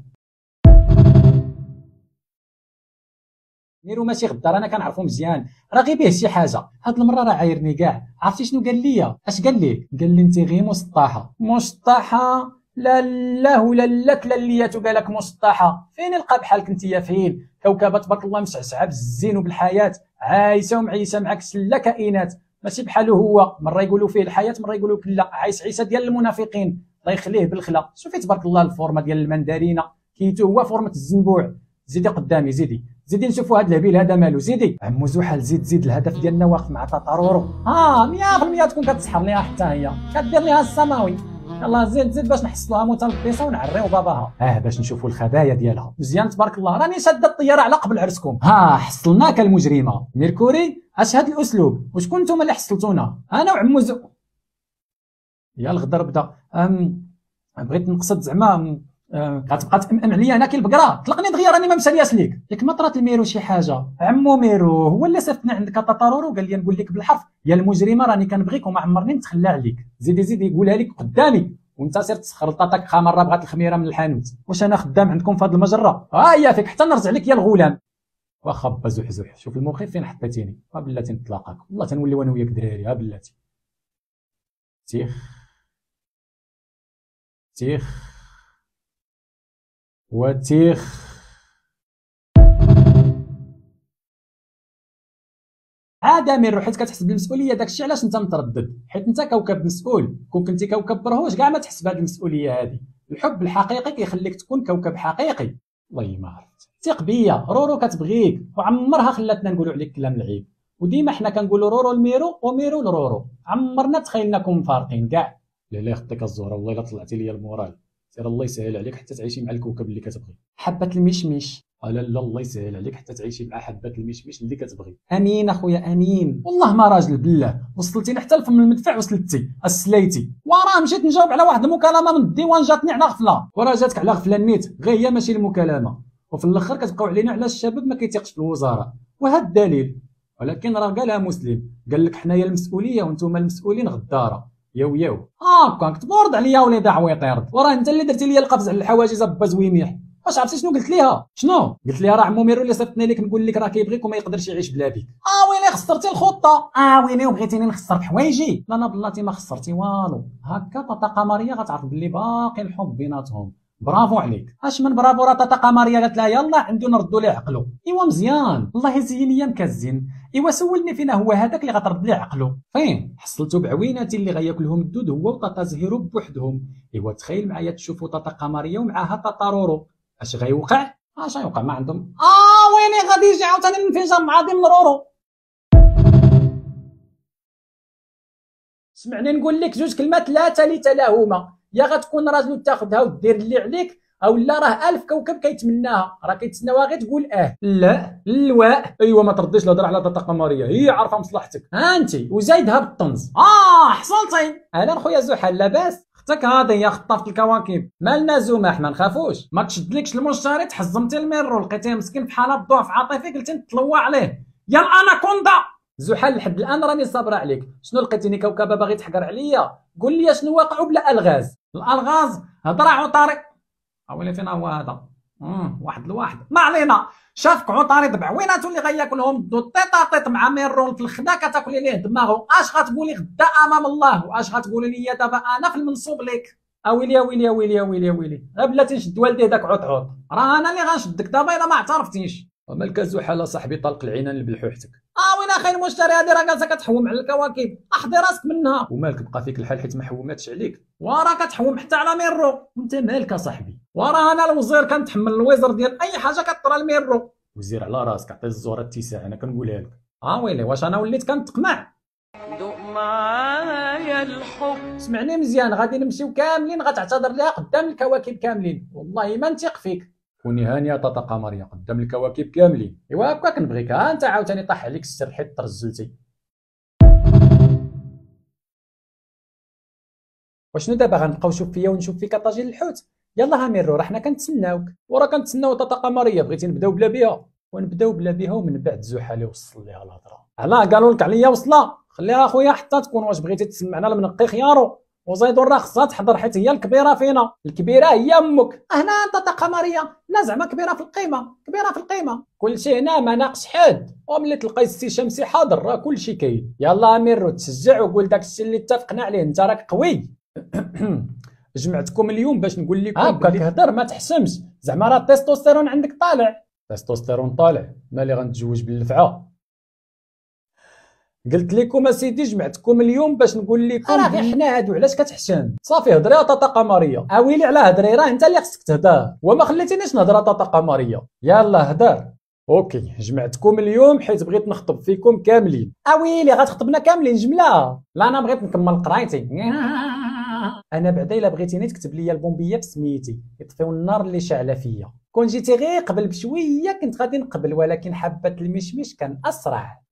ميرو ماشي غدار، انا كنعرفو مزيان، راه غير به شي حاجه. هاد المره راه عايرني كاع. عرفتي شنو قال لي؟ اش قال لك؟ قال لي انت غير مسطحه. مسطحه؟ لا لا ولا لك لليات قالك مسطحه. فين لقى بحالك انت فين؟ كوكبه تبارك الله مسعسعه بالزين وبالحياه، عايشه ومعيشه معك سله كائنات، ماشي بحالو هو. مره يقولوا فيه الحياه، مره يقولوا لا، عايش عيشه ديال المنافقين الله يخليه بالخلا. شوفي تبارك الله الفورمه ديال المندرينه، كيتو هو فورمه الزنبوع. زيدي قدامي، زيدي نشوفوا هذا الهبيل هذا مالو. زيدي عمو زحل، زيد الهدف ديالنا واقف مع طاطارورو. 100% تكون كتسحر ليها حتى هي، كدير ليها السماوي. يلاه زيد باش نحصلوها متلبسه ونعريو باباها. باش نشوفوا الخبايا ديالها. مزيان تبارك الله. راني شاده الطياره على قبل عرسكم. حصلناك المجرمه. ميركوري اش هاد الاسلوب؟ وشكون نتوما اللي حصلتونا؟ انا وعمو يا الغدر بدا. بغيت نقصد زعما غتبقى تأمن عليا انا كي البقره. طلقني دغيا راني ما مسالياش ليك. ياك ما طرات الميرو شي حاجه؟ عمو ميرو هو اللي صيفطني عندك طاطارورو، قال لي نقول لك بالحرف يا المجرمه راني كنبغيك وما عمرني نتخلى عليك. زيدي يقولها لك قدامي، وانت سير تسخر لطاطاك خمره بغات الخميره من الحانوت. واش انا خدام عندكم في هذه المجره؟ هي فيك حتى نرجع لك يا الغلام. واخا با زحزح، شوف المخيف فين حطيتيني. بلاتي نتلاقاك والله تنوليو انا وياك دراري. بلاتي تيخ وتيخ. عاده ميرو، حيت كتحس بالمسؤوليه داكشي علاش انت متردد، حيت انت كوكب مسؤول. كون كنتي كوكب برهوش كاع ما تحس بهذه المسؤوليه هذه. الحب الحقيقي كيخليك تكون كوكب حقيقي. والله ما عرفت. ثق بيا، رورو كتبغيك وعمرها خلاتنا نقولوا عليك كلام العيب. وديما حنا كنقولوا رورو لميرو وميرو لرورو، عمرنا تخيلناكم مفارقين كاع. لا يخطيك الزهره والله الا طلعتي لي المورال. سير الله يسهل عليك حتى تعيشي مع الكوكب اللي كتبغي. حبة المشمش. لا لا الله يسهل عليك حتى تعيشي مع حبه المشمش اللي كتبغي. امين اخويا امين، والله ما راجل بالله، وصلتيني حتى لفم المدفع وسلتي اسليتي، وراه مشيت نجاوب على واحد المكالمه من الديوان جاتني على غفله، وراه جاتك على غفله النيت غير هي ماشي المكالمه، وفي الاخر كتبقاو علينا على الشباب ما كيتيقش في الوزاره، وهذا الدليل. ولكن راه قالها مسلم، قال لك حنايا المسؤوليه وانتم المسؤولين غداره. ياو ياو هاكا تبورد عليا وليدي عويطيرد، وراه انت اللي درتي لي القفز على الحواجز ابا زويميح. واش عرفتي شنو قلت ليها؟ شنو قلت ليها؟ راه عمو ميرو اللي صيفطني لك نقول لك راه كيبغيك وما يقدرش يعيش بلا بيك. ويلي خسرتي الخطه، ويلي وبغيتيني نخسر بحوايجي. لا بلاتي ما خسرتي والو، هكا طاطا قمريه غتعرف باللي باقي الحب بيناتهم. برافو عليك. اش من برافو؟ راه طاطا قمريه قالت لها يلا عنده نردوا ليه عقلو. ايوا مزيان، الله يزين ليا مكزين. ايوا سولني فينا هو هذاك اللي غترد ليه عقلو؟ فين حصلتو بعويناتي اللي غياكلهم الدود هو وطاطا زهيرو بوحدهم. ايوا تخيل معايا تشوفوا طاطا قمريه ومعاها طاطا رورو، اش غيوقع؟ اش غيوقع ما عندهم؟ ويلي غادي يجي عاوتاني الانفجار مع ديم رورو. سمعني نقول لك جوج كلمات لا ثالث لهما، يا غتكون راجل وتاخذها ودير اللي عليك، او لا راه 1000 كوكب كيتمناها، راه كيتسناوها غير تقول لا اللواء. ايوا ما ترديش الهضره على طاطا قمريه، هي عارفه مصلحتك. انت وزايدها بالطنز. حصلتي. اهلا خويا زحل لاباس؟ اختك هادي يا خطافه الكواكب، مالنا زماح ما نخافوش، ما تشدلكش المشتري تحزمتي الميرو لقيتيه مسكين في حاله ضعف عاطفي قلتي نتلوى عليه يا الاناكوندا. زحل لحد الان راني صابره عليك، شنو لقيتيني كوكبه باغي تحقر عليا؟ قول لي شنو واقع بلا الغاز؟ الالغاز هضره عطاري. ويلي فين هو هذا؟ واحد الواحد ما علينا. شافك عطارد بعويناتو اللي غياكلهم الدود طيط مع ميرون في الخدا كتاكلي ليه دماغو. اش غتقولي غدا امام الله؟ واش غتقولي لي دابا انا في المنصوب ليك؟ ويلي ويلي ويلي ويلي ويلي غير بلاتي نشد والديه داك عطعوط، راه انا اللي غنشدك دابا الا ما اعترفتيش. ومالك زحل صاحبي طلق العنان بلحوحتك. وين اخي المشتري هادي راه جالسه كتحوم على الكواكب، احضي راسك منها. ومالك بقى فيك الحال حيت ما حوماتش عليك؟ وراه كتحوم حتى على ميرو. وانت مالك صاحبي؟ وراه انا الوزير كنتحمل الوزر ديال اي حاجه كطرى لميرو. وزير على راسك، عطي الزهره اتساع انا كنقولها لك. ويلي واش انا وليت كنتقمع؟ دوق معايا الحب. سمعني مزيان، غادي نمشيو كاملين غتعتذر ليها قدام الكواكب كاملين، والله ما نثق فيك. كوني هانيه طاطا قمريه قدام الكواكب كاملين. ايوا هكا كنبغيك، انت عاوتاني طاح عليك السر حيت ترزلتي. وشنو دابا غنبقاو نشوف فيا ونشوف فيك طاجين الحوت؟ يلا ها ميرو راه حنا كنتسناوك. وراه كنتسناو طاطا قمريه، بغيتي نبداو بلا بها؟ ونبداو بلا بها ومن بعد زحل يوصل ليها الهضره. علاه قالوا لك عليا وصله؟ خليها اخويا حتى تكون. واش بغيتي تسمعنا المنقي خيارو؟ وزيدون راه خصها تحضر حيت هي الكبيره فينا، الكبيره هي امك. هنا طاطا قمريه لا زعما كبيره في القيمه، كبيره في القيمه. كلشي هنا ما ناقص حد، وملي تلقاي السي شمسي حاضر راه كلشي كاين. يلا ميرو تشجع وقول داكشي اللي اتفقنا عليه، انت راك قوي. جمعتكم اليوم باش نقول لكم هكاك هضر ما تحسمش، زعما راه التستوستيرون عندك طالع. تستوستيرون طالع؟ مالي غنتزوج باللفعه؟ قلت لكم اسيدي جمعتكم اليوم باش نقول لكم راه غير حنا هادو، علاش كتحشم؟ صافي هضري طاطا قمريه. ويلي على هضري، راه انت اللي خصك تهضر وما خليتينيش نهضر طاطا قمريه. يلا هضر. اوكي جمعتكم اليوم حيت بغيت نخطب فيكم كاملين. ويلي غتخطبنا كاملين جمله؟ لا انا بغيت نكمل قرايتي. انا بعدا الا بغيتيني تكتب لي البومبيه بسميتي يطفيو النار اللي شاعله فيا. كون جيتي غير قبل بشويه كنت غادي نقبل، ولكن حبه المشمش كان اسرع.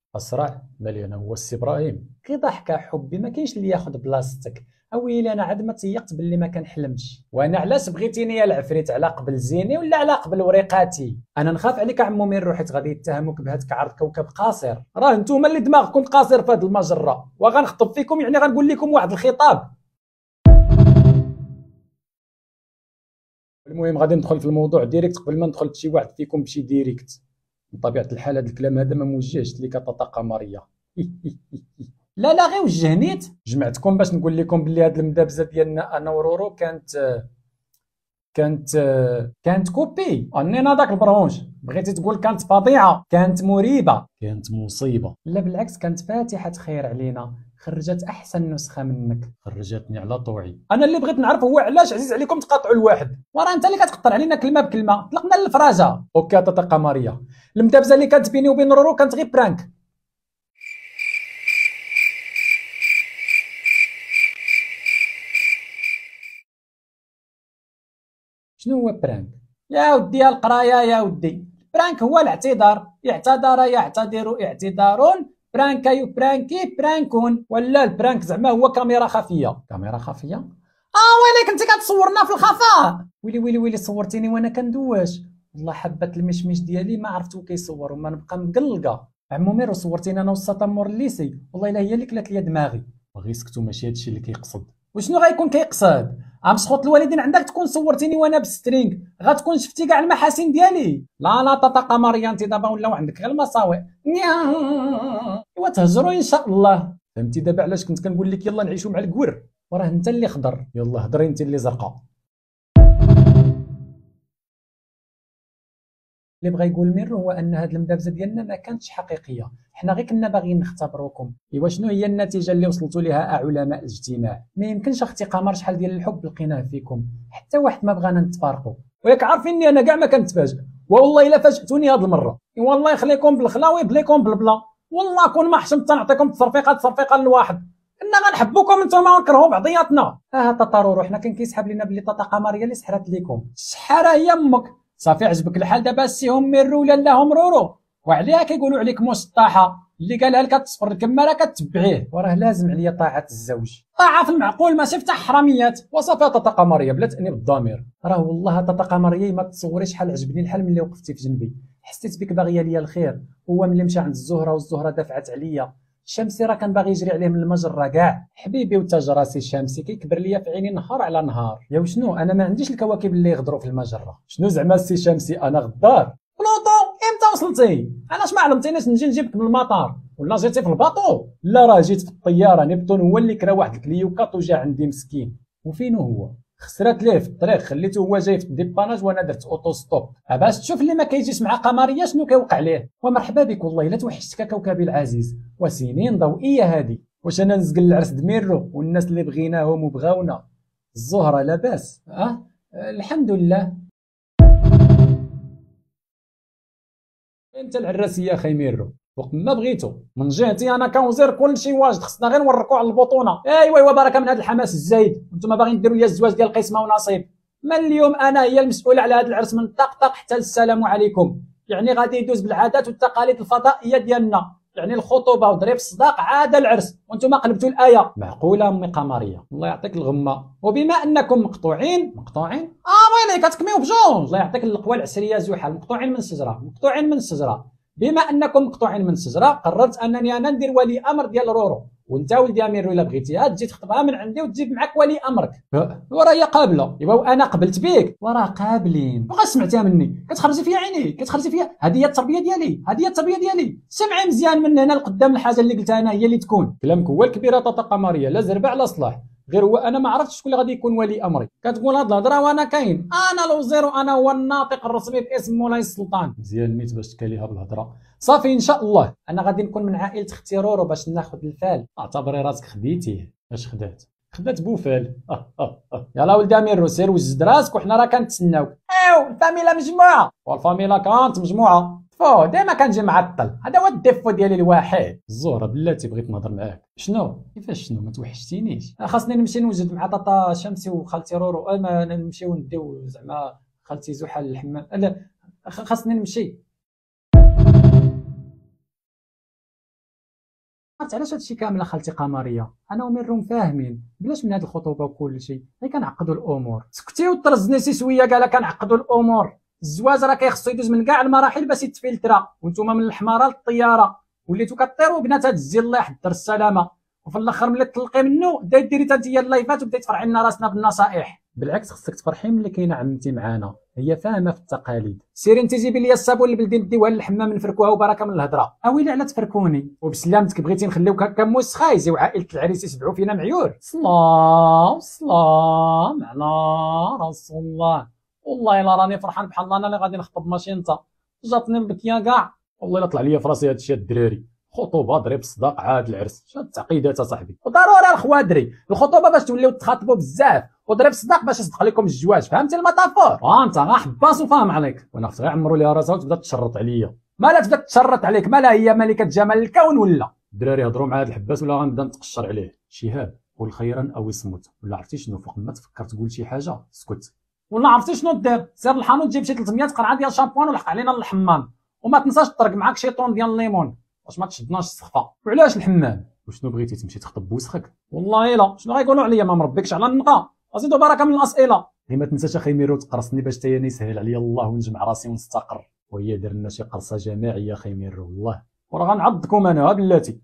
مالي انا هو السي ابراهيم. كي ضحكه حبي ما كاينش اللي ياخذ بلاصتك. ويلي انا عاد ما تيقت باللي ما كنحلمش. وانا علاش بغيتيني يا العفريت؟ على قبل زيني ولا على قبل وريقاتي؟ انا نخاف عليك عمو ميرو حيت غادي يتهموك بهذاك عرض كوكب قاصر. راه نتوما اللي دماغكم قاصر في هذه المجره، وغنخطب فيكم يعني غنقول لكم واحد الخطاب. المهم غادي ندخل في الموضوع ديريكت قبل ما ندخل شي واحد فيكم بشي ديريكت. بطبيعه الحال هذا الكلام هذا ما موجهش ليك طاطا قمريه. لا غير وجهنيت. جمعتكم باش نقول لكم بلي هاد المدابزه ديالنا انا ورورو كانت كوبي. انينا داك البرونج بغيتي تقول كانت فظيعه، كانت مريبه، كانت مصيبه. لا بالعكس كانت فاتحه خير علينا، خرجت احسن نسخه منك. خرجتني على طوعي. انا اللي بغيت نعرف هو علاش عزيز عليكم تقاطعوا الواحد، وراه انت اللي كتقطر علينا كلمه بكلمه. طلقنا الفراجه. اوكي طاطا قمريه، المدابزه اللي كانت بيني وبين رورو كانت غير برانك. شنو هو برانك؟ يا ودي القرايه يا ودي. برانك هو الاعتذار، اعتذر يعتذر اعتذار، برانكا يبرانكي برانكون. ولا البرانك زعما هو كاميرا خفيه. كاميرا خفيه؟ ويلي كنتي كتصورنا في الخفاء. ويلي صورتيني وانا كندواش. والله حبه المشمش ديالي ما عرفتو كيصور وما نبقى مقلقه. عمو ميرو صورتيني انا والسطامور الليسي، والله الا هي اللي كلات ليا دماغي. بغي سكتو ماشي هادشي اللي كيقصد. وشنو غيكون كيقصد؟ مسخوط الوالدين عندك تكون صورتيني وانا بالسترينغ، غتكون شفتي كاع المحاسن ديالي. لا طاطا قمريه انت دابا ولاو عندك غير المصاوئ. ايوا تهجروا ان شاء الله. فهمتي دابا علاش كنت كنقول لك يلا نعيشوا مع الكور؟ وراه انت اللي خضر، يلا هضري انت اللي زرقاء. اللي بغى يقول ميرو هو ان هاد المدابزه ديالنا ما كانتش حقيقيه، حنا غير كنا باغيين نختبروكم. ايوا شنو هي النتيجه اللي وصلتوا ليها علماء الاجتماع؟ ما يمكنش اختي قمر شحال ديال الحب لقيناه فيكم، حتى واحد ما بغانا نتفارقوا. وياك عارفيني انا كاع ما كنتفاجئ، والله الا فاجئتوني هاد المره. والله يخليكم بالخلا ويبليكم بالبلا، والله كون ما حشمت نعطيكم تصرفيقه لواحد. كنا غنحبوكم نتوما ونكرهوا بعضياتنا. تطارورو حنا كان كيسحب لينا بلي طاطا قمريه اللي سحرات ليكم. الشحاره هي امك. صافي عجبك الحال دابا سيهم ميرو ولا لاهم رورو، وعليها كيقولوا عليك مسطحه. اللي قالها لك تصفر الكماره كتبعيه. وراه لازم عليا طاعه الزوج. طاعه في المعقول ماشي في حراميات. وصافي طاطا قمريه بلا تانيب الضمير. راه والله طاطا قمريه ما تصوري شحال عجبني الحال ملي وقفتي في جنبي، حسيت بك باغيه ليا الخير. هو ملي مشى عند الزهره والزهره دافعت عليا، شمسي راه كان باغي يجري عليه من المجره كاع. حبيبي وتاج راسي شمسي كيكبر ليا في عيني نهار على نهار. يا وشنو انا ما عنديش الكواكب اللي يغدروا في المجره. شنو زعما السي شمسي انا غدار؟ بلوطو امتى وصلتي؟ علاش ما علمتيناش نجي نجيبك من المطار؟ ولا جيتي في الباطو؟ لا راه جيت في الطياره. نبتون هو اللي كرا واحد الكليوكات وجا عندي مسكين. وفين هو؟ خسرات ليه في الطريق، خليته هو جاي في الديباناج وانا درت اوتو ستوب. باش تشوف اللي ما كيجيش مع قمريه شنو كيوقع ليه. ومرحبا بك، والله الا توحشتك كوكبي العزيز. وسنين ضوئيه هذه. واش انا نزقل العرس دميرو والناس اللي بغيناهم وبغاونا؟ الزهره لاباس؟ الحمد لله. انت العراسيه اخي ميرو وقت ما بغيتو. من جهتي انا كوزير كلشي واجد، خصنا غير نوركو على البطونه. ايوا بركه من هذا الحماس الزايد، وانتم باغيين ديروا لي الزواج ديال قسمه ونصيب. من اليوم انا هي المسؤوله على هذا العرس من طقطق حتى السلام عليكم. يعني غادي يدوز بالعادات والتقاليد الفضائيه ديالنا، يعني الخطوبه وضريب الصداق عاد العرس، وانتم قلبتوا الايه. معقوله امي قمريه؟ الله يعطيك الغمه. وبما انكم مقطوعين ويلي كتكميو بجوج. الله يعطيك القوى العسريه زحل. مقطوعين من الشجره. بما انكم مقطوعين من الشجره قررت انني انا ندير ولي امر ديال رورو، وانت ولدي امير الا بغيتيها تجي تخطبها من عندي وتجيب معك ولي امرك. وراه هي قابله. ايوا وانا قبلت بك. وراه قابلين. وغا سمعتيها مني كتخرجي فيا عيني، كتخرجي فيا. هذه هي التربيه ديالي، سمعي مزيان من هنا لقدام. الحاجه اللي قلتها انا هي اللي تكون. كلامك هو الكبيره طاطا قمريه، لا زربع لا صلاح. غير هو انا ما عرفتش شكون اللي غادي يكون ولي امري. كتقول هاد الهضره وانا كاين. انا الوزير وانا هو الناطق الرسمي باسم مولاي السلطان. مزيان نيت باش تكاليها بالهضره. صافي ان شاء الله. انا غادي نكون من عائله اختي رورو باش ناخذ الفال. اعتبري راسك خديتيه. اش خدات بوفال. يلا ولدي امير سير وجد راسك وحنا راه كنتسناوك. الفاميلا مجموعه والفاميلا كانت مجموعه. ديما كنجي معطل، هذا هو الديفو ديالي الوحيد. الزهره بلاتي بغيت نهضر معاك. شنو؟ كيفاش شنو؟ ما توحشتينيش. خاصني نمشي نوجد مع طاطا شمسي وخالتي رورو. ما نمشيو نديو زعما خالتي زحل الحمام. لا خاصني نمشي. عرفت علاش هادشي كامل خالتي قمريه؟ انا وميرو فاهمين بلاش من هاد الخطوبه وكل شيء، غير كنعقدوا الامور. سكتي وطرزني سي سويه قال كنعقدوا الامور. الزواج راه كيخصو يدوز من كاع المراحل باش يتفلترا، وانتم من الحماره للطياره وليتو كطيروا بنات هاد الزي. الله يحضر السلامه. وفي الاخر ملي تطلقي منه بدا ديري حتى انت اللايفات وبداي تفرعي لنا راسنا بالنصائح. بالعكس خصك تفرحي ملي كاينه عمتي معانا، هي فاهمه في التقاليد. سيري انت جيبي لي الصابون البلدي نديوها للحمام نفركوها وبركه من الهضره. اويلي على تفركوني وبسلامتك بغيتي نخليوك هكا موسخه يجيو عائله العريس يسبعوا فينا معيور. سلام على رسول الله. والله الا راني فرحان بحال الله انا اللي غادي نخطب ماشي انت. جاتني البكيه كاع. والله الا طلع لي في راسي هادشي الدراري. خطوبه ضريب الصداق عاد العرس. شنو التعقيدات اصاحبي؟ وضروري الخوادري. الخطوبه باش توليو تخاطبوا بزاف، وضريب الصداق باش يصدق لكم الجواز. فهمتي الميتافور؟ انت غا حباس وفاهم عليك. وانا خصها عمرو ليها راسها وتبدا تشرط عليا. مالا تبدا تشرط عليك؟ مالا هي ملكه جمال الكون ولا؟ الدراري هضروا مع هذا الحباس ولا غنبدا نتقشر عليه. شهاب قول خيرا او يصمت. ولا عرفتي شنو؟ فوق ما تفكر تقول شي حاجه اسكت. ولا عرفتي شنو دير؟ سير للحانوت جيب شي 300 قرعه ديال الشامبوان ولحق علينا للحمام، وما تنساش تطرق معاك شي طون ديال الليمون باش ما تشدناش السخفه. وعلاش الحمام؟ وشنو بغيتي تمشي تخطب بوسخك؟ والله الا شنو غايقولوا عليا ما مربيكش على النقا. ازيدوا بركه من الاسئله. غير ما تنساش اخي ميرو تقرصني باش تاني يسهل عليا الله ونجمع راسي ونستقر. وهي درنا شي قرصه جماعيه اخي ميرو والله، وراه غنعضكم انا بلاتي.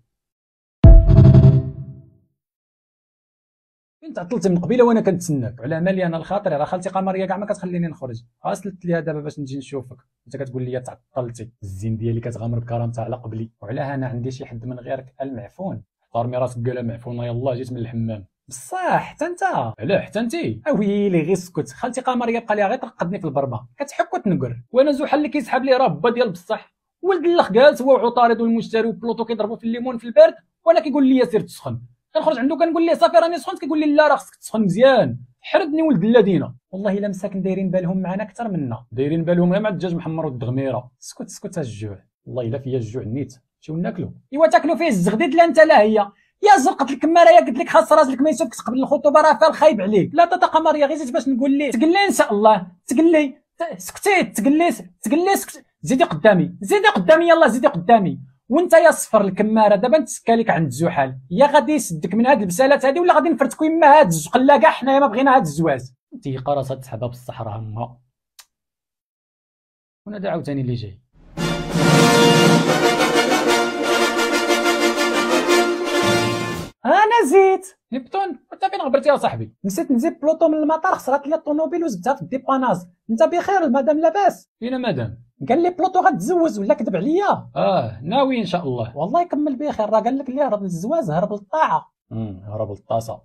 انت عطلتي من قبيله وانا كنتسناك على مالي انا الخاطر. راه خالتي قمريه كاع ما كتخليني نخرج، غاسلت ليها دابا باش نجي نشوفك، انت كتقول لي تعطلتي. الزين ديالي كتغامر بكرامتها على قبلي، وعلاه انا عندي شي حد من غيرك المعفون. احترمي راسك قاله معفونه. يلاه جيت من الحمام. بصح حتى انت. علاه حتى انت؟ اويلي غير اسكت. خالتي قمريه بقى ليها غير ترقدني في البربه، كتحك وتنقر، وانا زحل اللي كيسحب لي راه با ديال بصح. ولد الاخ جالس هو وعطارد والمشتري وبلوطو كيضربوا في الليمون في البرد، وانا كيقول لي سير تسخن. كنخرج عنده كنقول ليه صافي راني سخنت، كيقول لي لا راه خصك تسخن مزيان. حردني ولد الذين. والله الا مساكن دايرين بالهم معنا اكثر منا، دايرين بالهم غير مع الدجاج محمر والدغميره. اسكت اسكت الجوع، والله الا فيا الجوع نيت. نمشيو ناكلو. ايوا تاكلوا فيه الزغديد لا انت لا هي. يا زرقت الكماره يا قلت لك خاص راسك ما يشوفكش قبل الخطوبه راه فال خايب عليك. لا تاتا قمريه غير زيد باش نقول ليه تقلي ان شاء الله تقلي. سكتي تقلي سكت. زيدي قدامي يلا زيدي قدامي. وانت يا صفر الكماره دابا نتسكى لك عند الزحال، يا غادي يسدك من هاد البسالات هادي ولا غادي نفرتكو يما هاد الزقله كاع حنايا ما بغينا هاد الزواج. انت قراصه تسحبها بالصحراء همها. وانا عاوتاني اللي جاي. انا زيت نبتون انت فين غبرتي يا صاحبي؟ نسيت نجيب بلوطو من المطار، خسرت لي الطوموبيل وزبتها في الديباناز. انت بخير المدام لاباس؟ فين مدام؟ قال لي بلوطو غتزوج ولا كذب عليا؟ ناوي ان شاء الله. والله يكمل بخير، راه قال لك اللي هرب للزواج هرب للطاعه. هرب للطاسه.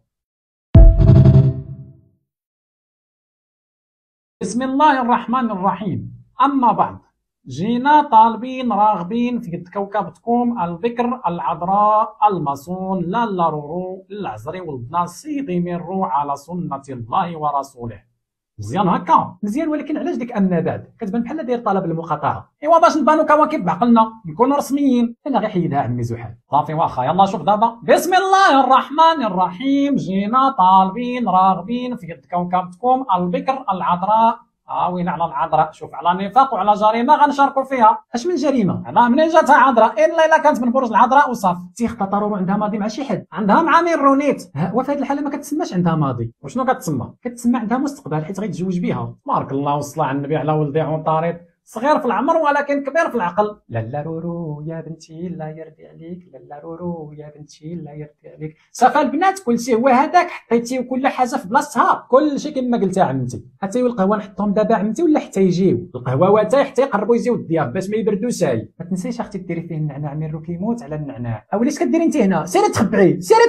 بسم الله الرحمن الرحيم. اما بعد، جينا طالبين راغبين في كوكبتكم البكر العذراء المصون لا لارورو العزري والبناصي يمروا على سنة الله ورسوله. مزيان هكا مزيان، ولكن علاش ديك اما بعد كتبان بحال داير طلب المقاطعه؟ ايوا باش نبانو كواكب بعقلنا نكونوا رسميين. انا غير حيدها عمي زحال. صافي واخا يلا شوف دابا. بسم الله الرحمن الرحيم. جينا طالبين راغبين في كوكبتكم البكر العذراء. وين على العذراء؟ شوف على نفاق وعلى جريمه غنشاركوا فيها. اش من جريمه؟ انا منين جاتها عذراء؟ الا كانت من برج العذراء وصافي. تيخطى ضروري عندها ماضي مع شي حد، عندها مع مين رونيت. وفي هذه الحاله ما كتسماش عندها ماضي. وشنو كتسمى؟ كتسمى عندها مستقبل حيت غيتزوج بها. بارك الله والصلاه على النبي على ولدي عطارد، صغير في العمر ولكن كبير في العقل. لالا رورو يا بنتي لا يرضي عليك، لالا رورو يا بنتي لا يرضي عليك. صافا البنات كلشي هو هذاك، حطيتي كل حاجه في بلاصتها، كلشي كما قلتي عمتي. حتى القهوه نحطهم دابا عمتي ولا حتى يجيو القهوه واتاي حتى يقربوا يجيو الضياف باش ما يبردوا شاي. ما تنسيش اختي ديري فيه النعناع، ميرو كيموت على النعناع. وليش كديري انت هنا؟ سيري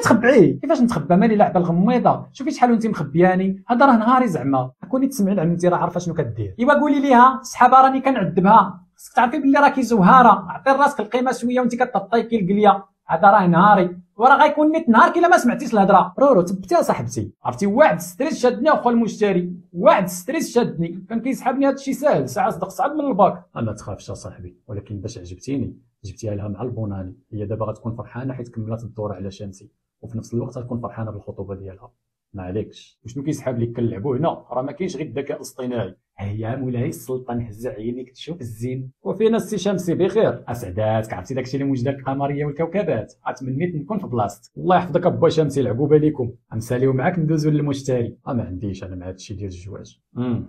تخبعي. كيفاش نتخبى مالي لاعبه الغميضه؟ شوفي شحال وانت مخبياني، هذا راه نهاري زعما. كوني تسمعي لعمتي راه عارفه شنو كدير. ايوا قولي ليها سحابه راني كنعذبها، خصك تعرفي بلي راكي زهاره. عطي راسك القيمه شويه وانت كتطيكي القليه. هذا راه نهاري وراه غيكون نيت نهار كي ما سمعتيش الهضره. رورو تبتي يا صاحبتي. عرفتي واحد ستريس شادني اخو المشتري، واحد ستريس شادني كان كيسحبني هذا الشيء ساهل، ساعه صدق صعب من الباك. ما تخافش يا صاحبي، ولكن باش عجبتيني جبتيها لها مع البوناني. هي دابا غتكون فرحانه حيت كملات الدوره على شمسي، وفي نفس الوقت غتكون فرحانه بالخطوبه ديالها. ما عليكش وشنو كيسحب لك كنلعبوا هنا، راه ما كاينش غير الذكاء الاصطناعي. هيا مولاي السلطان هز عينيك تشوف الزين. وفينا السي شمسي بخير؟ اسعداتك. عرفتي داكشي اللي موجد القمريه والكوكبات، تمنيت نكون في بلاصتك. الله يحفظك ابا شمسي، العقوبه ليكم. غنساليو معاك ندوزو للمشتري. ما عنديش انا مع هادشي ديال الزواج.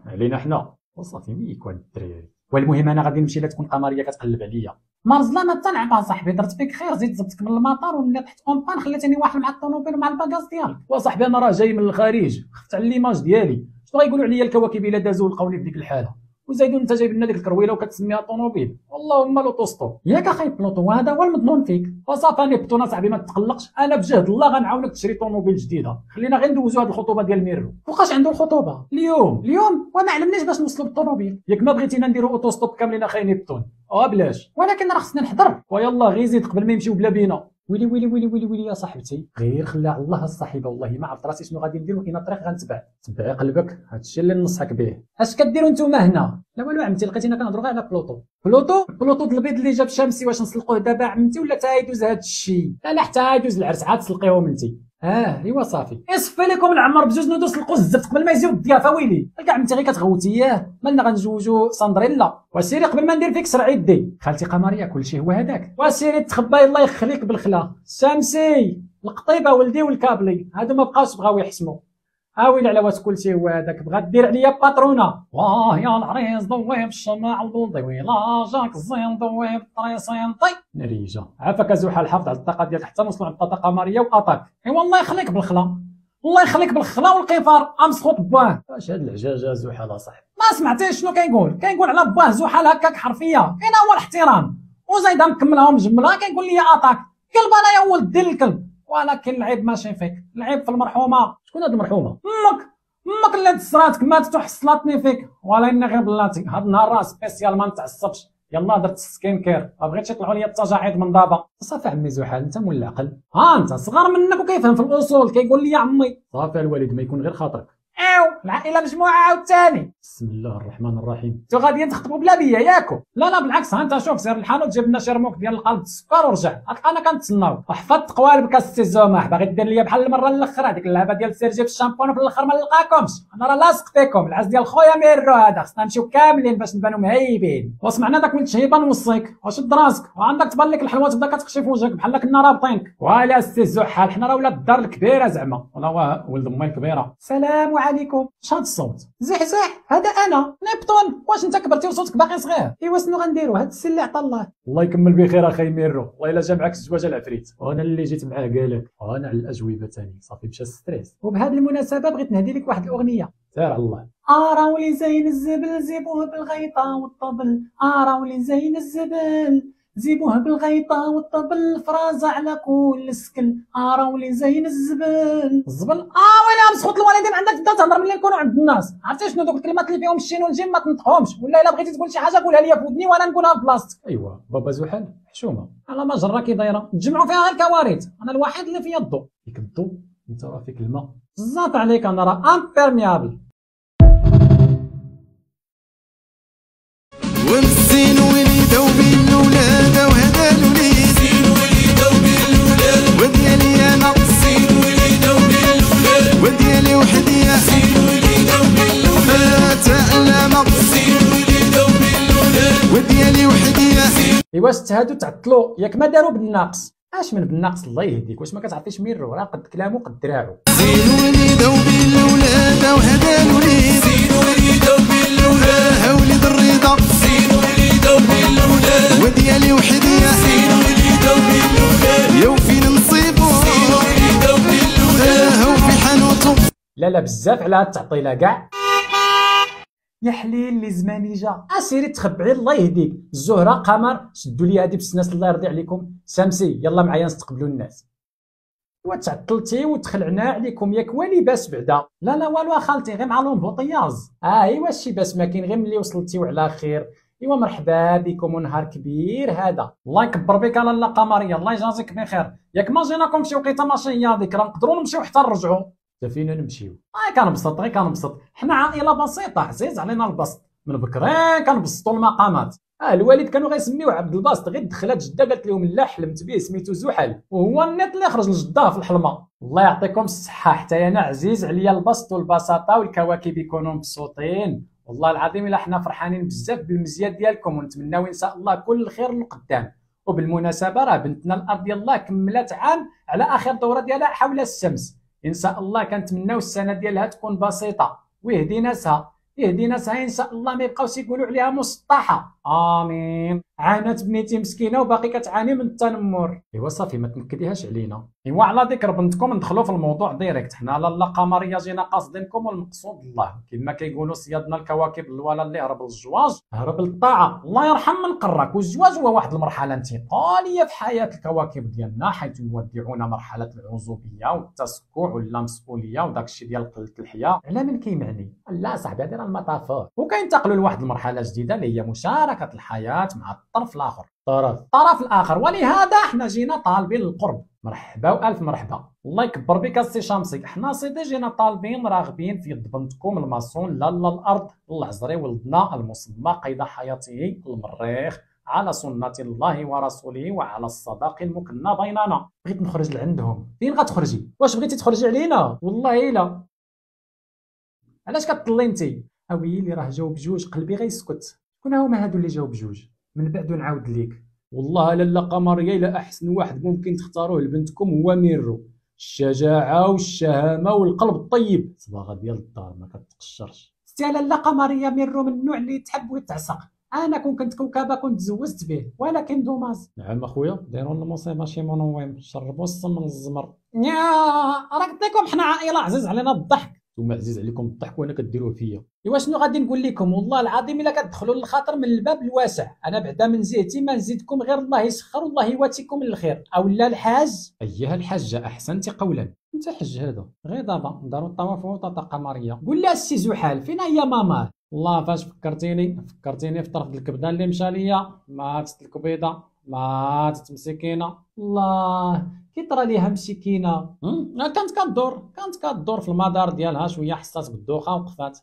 علينا حنا وصافي ميك وهاد الدراري. والمهم انا غادي نمشي لا تكون قمريه كتقلب عليا. مرزله ما تنعبها صاحبي، درت فيك خير، زيد زبطك من المطار وملي طحت اونبان خليتني واحد مع الطوموبيل ومع الباكاز ديالك. وصاحبي انا راه جاي من الخارج، خفت على ليماج ديالي. شنو غايقولوا عليا الكواكب الا دازوا لقاوني في ديك الحاله؟ وزايدون انت جايب لنا ديك الكرويله وكتسميها طوموبيل. اللهم لوطوستو ياك اخاي بلوطو، هذا هو المضمون فيك. وصافي نبتون صاحبي ما تقلقش، انا بجهد الله غنعاونك تشري طوموبيل جديده. خلينا غير ندوزو هذه الخطوبه ديال ميرو. فوقاش عنده الخطوبه اليوم وما علمنيش باش نوصلوا بالطوموبيل. ياك ما بغيتينا نديروا اوتوستوب كاملين اخاي نبتون بلاش، ولكن راه خصنا نحضر. ويلا غير زيد قبل ما يمشيو بلا بينا. ويلي ويلي ويلي ويلي ويلي يا صاحبتي، غير خليها على الله الصاحبه. والله ما عرفت راسي شنو غادي ندير، وكاين طريق غنتبع. تبعي قلبك، هادشي اللي ننصحك به. اش كديروا نتوما هنا؟ لا والو عمتي، لقيتينا كنهضروا غير على بلوطو د البيض اللي جاب شمسي. واش نسلقوه دابا عمتي ولا حتى يدوز هادشي؟ لا حتى يدوز العرس عاد تسلقيهم انت. ايوا صافي. يصفي لكم العمر بجوج ندوس لقوا الزفت قبل ما يجيو الضيافه ويلي. كاع انت غير كتغوتي ياه، مالنا غنجوجو ساندريلا. وسيري قبل ما ندير فيك سرع يدي. خالتي قمريه كلشي هو هذاك. وسيري تخبى الله يخليك بالخلا. شمسي القطيبه ولدي والكابلي هادو ما بقاوش بغاو يحسموا. ويلي على واش كلشي هو هذاك بغا دير عليا باترونه. واه يا العريس ضوي بالشمع البلدي ويلا جاك الزين ضوي بالطريسين طي نريجه. عافاك زوحه الحافظ على الطاقه ديالك حتى نوصلوا عند الطاقه قمريه واطاك. ايوا الله يخليك بالخلا، الله يخليك بالخلا والقفار امسخوط باه. واش هاد العجاجه زحل صاحبي؟ ما سمعتيش شنو كيقول على باه زحل هكاك حرفيه. كاين هو الاحترام وزايده مكملها ومجملها كيقول لي اطاك. كلب انا يا ولد دير الكلب، ولكن العيب ماشي فيك، العيب في المرحومه. شكون هاد المرحومه؟ امك اللي تسراتك ماتت وحصلتني فيك. ولا غير بلاتي هاد النهار راه سبيسيال ما نتعصبش. يلا درت سكين كير، ما بغيتش يطلعوا لي التجاعيد من دابا. صافي عمي زحل انت مول العقل. انت صغار منك وكيفهم في الاصول كيقول لي يا عمي. صافي الوالد ما يكون غير خاطرك. العائله مجموعه عاوتاني. بسم الله الرحمن الرحيم. انتو غاديين تخطبوا بلا بيا ياكو؟ لا بالعكس، ها انت شوف سير للحانوت جيب لنا شي رموك ديال القلب السكر ورجع. انا كنتسناو وحفظت قوالبك السي زوماح. باغي دير ليا بحال المره الاخر هذيك اللعبه ديال سير جيب الشامبون وفي الاخر ما نلقاكمش. انا راه لاصق فيكم العز ديال خويا ميرو هذا. خصنا نمشيو كاملين باش نبانو مهيبين. وسمعنا داك ولد شهيبه نوصيك وشد راسك وعندك تبان لك الحلوه تبدا كتخشي في وجهك بحال كنا رابطينك. ولا السي زحال حنا راه ولاد الدار الكبيره زعما ولا ولد امي الكبيره. السلام عليكم. شاد الصوت زحزح هذا انا نيبتون. واش انت كبرتي وصوتك باقي صغير؟ ايوا شنو غنديروا هاد السي اللي عطا الله. الله يكمل بخير اخي ميرو. والله الا جا معاك الزواج العفريت وانا اللي جيت معاه قالك وانا على الاجوبه ثاني. صافي مشى الستريس. وبهذه المناسبه بغيت نهدي لك واحد الاغنيه. سير على الله. راولي زين الزبل زيبوه بالغيطه والطبل. راولي زين الزبل زيبوه بالغيطه والطبل. فرازه على كل سكن. راولي زين الزبل ويلي مسخوط الوالدين عندك تبدا تهضر ملي نكونوا عند الناس. عرفتي شنو دوك الكلمات اللي فيهم الشين والجيم ما تنطقهمش، ولا الا بغيتي تقول شي حاجه قولها لي في ودني وانا نقولها بلاصتك. ايوا بابا زحل حشومه على ما جرا كي دايره تجمعوا فيها غير الكوارث. انا الوحيد اللي فيا الضو. فيك الضو انت راه فيك الماء. بزاف عليك انا راه امبيرميابل. والزين وليده وبين الولاده وهذا الوليد زين وليده وبين الولاد وديالي انا زين وليده وبين الولاد وديالي وحدي زين وليده وبين الولاد تعلم زين وليده وبين الولاد وديالي وحدي. ايوا هادو تعطلوا ياك ما داروا بالناقص. اش من بالناقص الله يهديك؟ واش ما كتعرفيش ميرو راه قد كلامو قد دراعو. زين وليده وبين الولاد وهذا الوليد زين وليده وبين الولاد وليد الرضا زين وليده وبين الولاد وديالي وحدي زين وليده وبين الولاد يا وفين نصيبو زين وليده وبين الولاد وفي حانوتو. لا بزاف على هاد التعطيله كاع. يا حليل اللي زماني جا. اسيري تخبعي الله يهديك. الزهره قمر شدوا لي هادي بالسناس الله يرضي عليكم. سامسي يلا معايا نستقبلوا الناس. وتعطلتي وتخلعنا عليكم ياك والي باس بعدا. لا والو اخالتي غير مع لومبوطياز. ايوا شي باس ما كاين غير ملي وصلتي وعلى خير. ايوا مرحبا بكم ونهار كبير هذا. الله يكبر بك لاله قمريه الله يجازيك بخير. ياك ما جيناكم شي وقيته ماشي هي هذيك راه نقدروا نمشيو حتى نرجعوا. فينا نمشيو. كنبسط حنا عائله بسيطه عزيز علينا البسط. من بكري كنبسطوا المقامات. الوالد كانوا غيسميوه عبد الباسط غير دخلت جده قالت لهم لا حلمت به سميتو زحل وهو النيت اللي خرج لجده في الحلمه. الله يعطيكم الصحه حتى انا عزيز عليا البسط والبساطه والكواكب يكونوا مبسوطين. والله العظيم الا حنا فرحانين بزاف بالمزيان ديالكم ونتمناو ان شاء الله كل الخير للقدام. وبالمناسبه راه بنتنا الارض ديال الله كملت عام على اخر دوره ديالها حول الشمس. ان شاء الله كنتمناو السنه ديالها تكون بسيطه ويهدي ناسها ان شاء الله ما يبقاوش يقولوا عليها مسطحه. امين. عانت بنيتي مسكينه وباقي كتعاني من التنمر. ايوا صافي ما تنكديهاش علينا. ايوا على ذكر بنتكم ندخلوا في الموضوع ديريكت. حنا لاله قمريه جينا قاصدينكم والمقصود الله كما كيقولوا صيادنا الكواكب الولا اللي هرب للزواج هرب للطاعه. الله يرحم من قراك. والزواج هو واحد المرحله انتقاليه في حياه الكواكب ديالنا حيث يودعون مرحله العزوبيه والتسكع واللامسؤوليه وداك الشيء ديال قله الحياه. على من كيمعني؟ لا صاحبي هذه راه المطافات. وكينتقلوا لواحد المرحله جديده اللي هي مشاركه الحياه مع الطرف الاخر. الطرف الاخر. ولهذا احنا جينا طالبين القرب. مرحبا والف مرحبا. الله يكبر بك السي شمسي. حنا سيدي جينا طالبين راغبين في بنتكم الماسون لاله الارض العزري ولدنا المسمى قيد حياته المريخ على سنة الله ورسوله وعلى الصداق المكنى بيننا. بغيت نخرج لعندهم. فين غتخرجي؟ واش بغيتي تخرجي علينا؟ والله الا. علاش كطلي انت؟ اويلي راه جاوب بجوج قلبي غيسكت. شكون هما هادو اللي جاوب بجوج؟ من بعد نعاود ليك. والله لالا قمريه الا احسن واحد ممكن تختاروه لبنتكم هو ميرو. الشجاعه والشهامه والقلب الطيب. صباغه ديال الدار ما كتقشرش. ستي لالا قمريه ميرو من النوع اللي تحب ويتعشق. انا كون كنت كوكبه كنت تزوجت به، ولكن دوماز. نعم اخويا، ديروا المصيبه شي منوم، شربوا السم من الزمر. يا راه قلت لكم حنا عائله عزيز علينا الضحك. نتوما عزيز عليكم الضحك وانا كديروه فيا. ايوا شنو غادي نقول لكم؟ والله العظيم الا كتدخلوا للخاطر من الباب الواسع. انا بعدا من زيتي ما نزيدكم غير الله يسخر والله يواتيكم الخير. او لا الحاج. ايها الحاجه احسنتي قولا. انت حج هذا غير دابا نداروا الطواف وطاطا قمريه. قول لها السي زحال فين هي ماما؟ والله فاش فكرتيني في طرف الكبده اللي مشى ليا. ماتت الكبيده، ماتت مسكينه. الله كي طرا ليها مسكينه. كانت كدور في المدار ديالها شويه، حسات بالدوخه وقفات.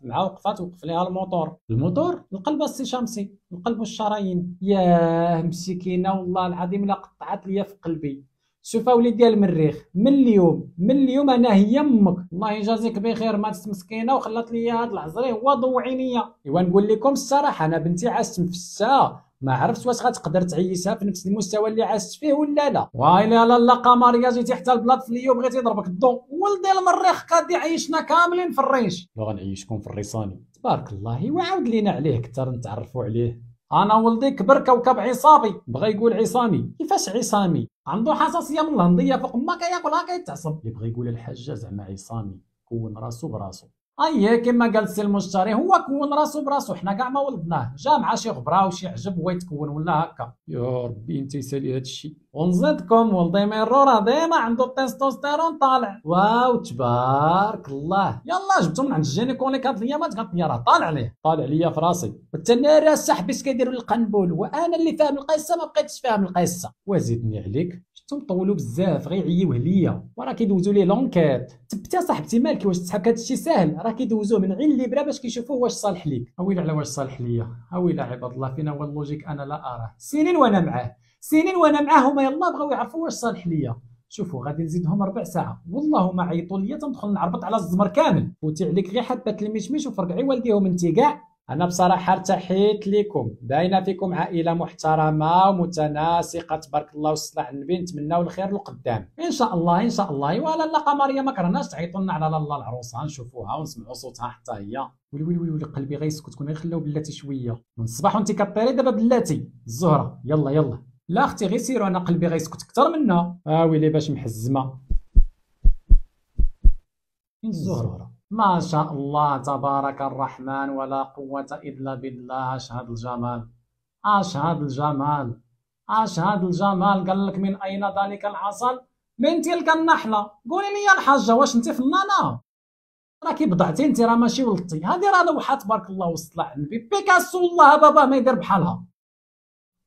وقف ليها الموتور القلب السي شمسي، القلب والشرايين. ياه مسكينه والله العظيم الا قطعت ليا في قلبي. شوف وليدي ديال المريخ، من اليوم انا هي امك. الله يجازيك بخير، ماتت مسكينه وخلات لي هاد العزري هو ضو عينيا. ايوا نقول لكم الصراحه، انا بنتي عاشت مفسه، ما عرفت واش غتقدر تعيشها في نفس المستوى اللي عاشت فيه ولا لا. وايلا لالا قمريه جيتي حتى البلاد في اليوم بغيتي يضربك الضو. ولدي المريخ قادي يعيشنا كاملين في الريش. لا غنعيشكم في الريصاني تبارك الله. وعاود لينا عليه كثر نتعرفوا عليه. انا ولدي كبر كوكب عصابي، بغى يقول عصامي. كيفاش عصامي؟ عنده حساسيه من الهنديه، فوق ما كياكلها كيتعصب. اللي بغى يقول الحاجه زعما عصامي كون راسو براسو. اييه كما قال السي المشتري، هو كون راسو براسو، حنا كاع ما ولدناه. جا مع شي غبره وشي عجب هو يتكون ولا هكا. يا ربي انت يسالي هادشي. ونزيدكم ولدي ميرو راه ديما عنده التستوستيرون طالع. واو تبارك الله. يلا جبتو من عند الجينيكوليك هاد الايامات قالت راه طالع ليا في راسي. والتناري صاحبي كيديروا القنبول، وانا اللي فاهم القصه ما بقيتش فاهم القصه. وزيدني عليك شفتو مطولوا بزاف غيعيوه ليا، وراه كيدوزوا ليه لونكيت. تبتي صاحبتي مالك واش تسحب هادشي ساهل؟ راه كيدوزوه من عين الليبره باش كيشوفوا واش صالح ليك. اويلا على واش صالح ليا، اويلا عباد الله فينا هو اللوجيك انا لا اراه. سنين وانا معاه هما يلا بغاو يعرفوا واش صالح ليا. شوفوا غادي نزيدهم ربع ساعه، والله ما عيطوا ليا تندخل نعربط على الزمر كامل. فوتي عليك غير حبه المشمش وفرقعي والديهم انت كاع. انا بصراحه ارتحيت لكم، باينه فيكم عائله محترمه ومتناسقه تبارك الله والصلاح على النبي. نتمناو الخير لقدام ان شاء الله. ولا لا قمريه ما كرهناش تعيطوا لنا على لاله العروسه، نشوفوها ونسمعوا صوتها حتى هي. ويلي قلبي غيسكت. كون غير خلاو بلاتي شويه من الصباح وانت كطيري دابا بلاتي الزهره. يلا لا اختي غير سيروا، انا قلبي غيسكت اكثر منها. ويلي باش محزمه. فين الزهره؟ ما شاء الله تبارك الرحمن ولا قوة إلا بالله. أشهد الجمال. قال لك من أين ذلك العسل؟ من تلك النحلة. قولي لي الحاجة واش انت فنانة؟ راكي بضعتي انت، راه ماشي ولدتي. هذه راه لوحة تبارك الله والصلاة على النبي، بيكاسو والله بابا ما يدير بحالها.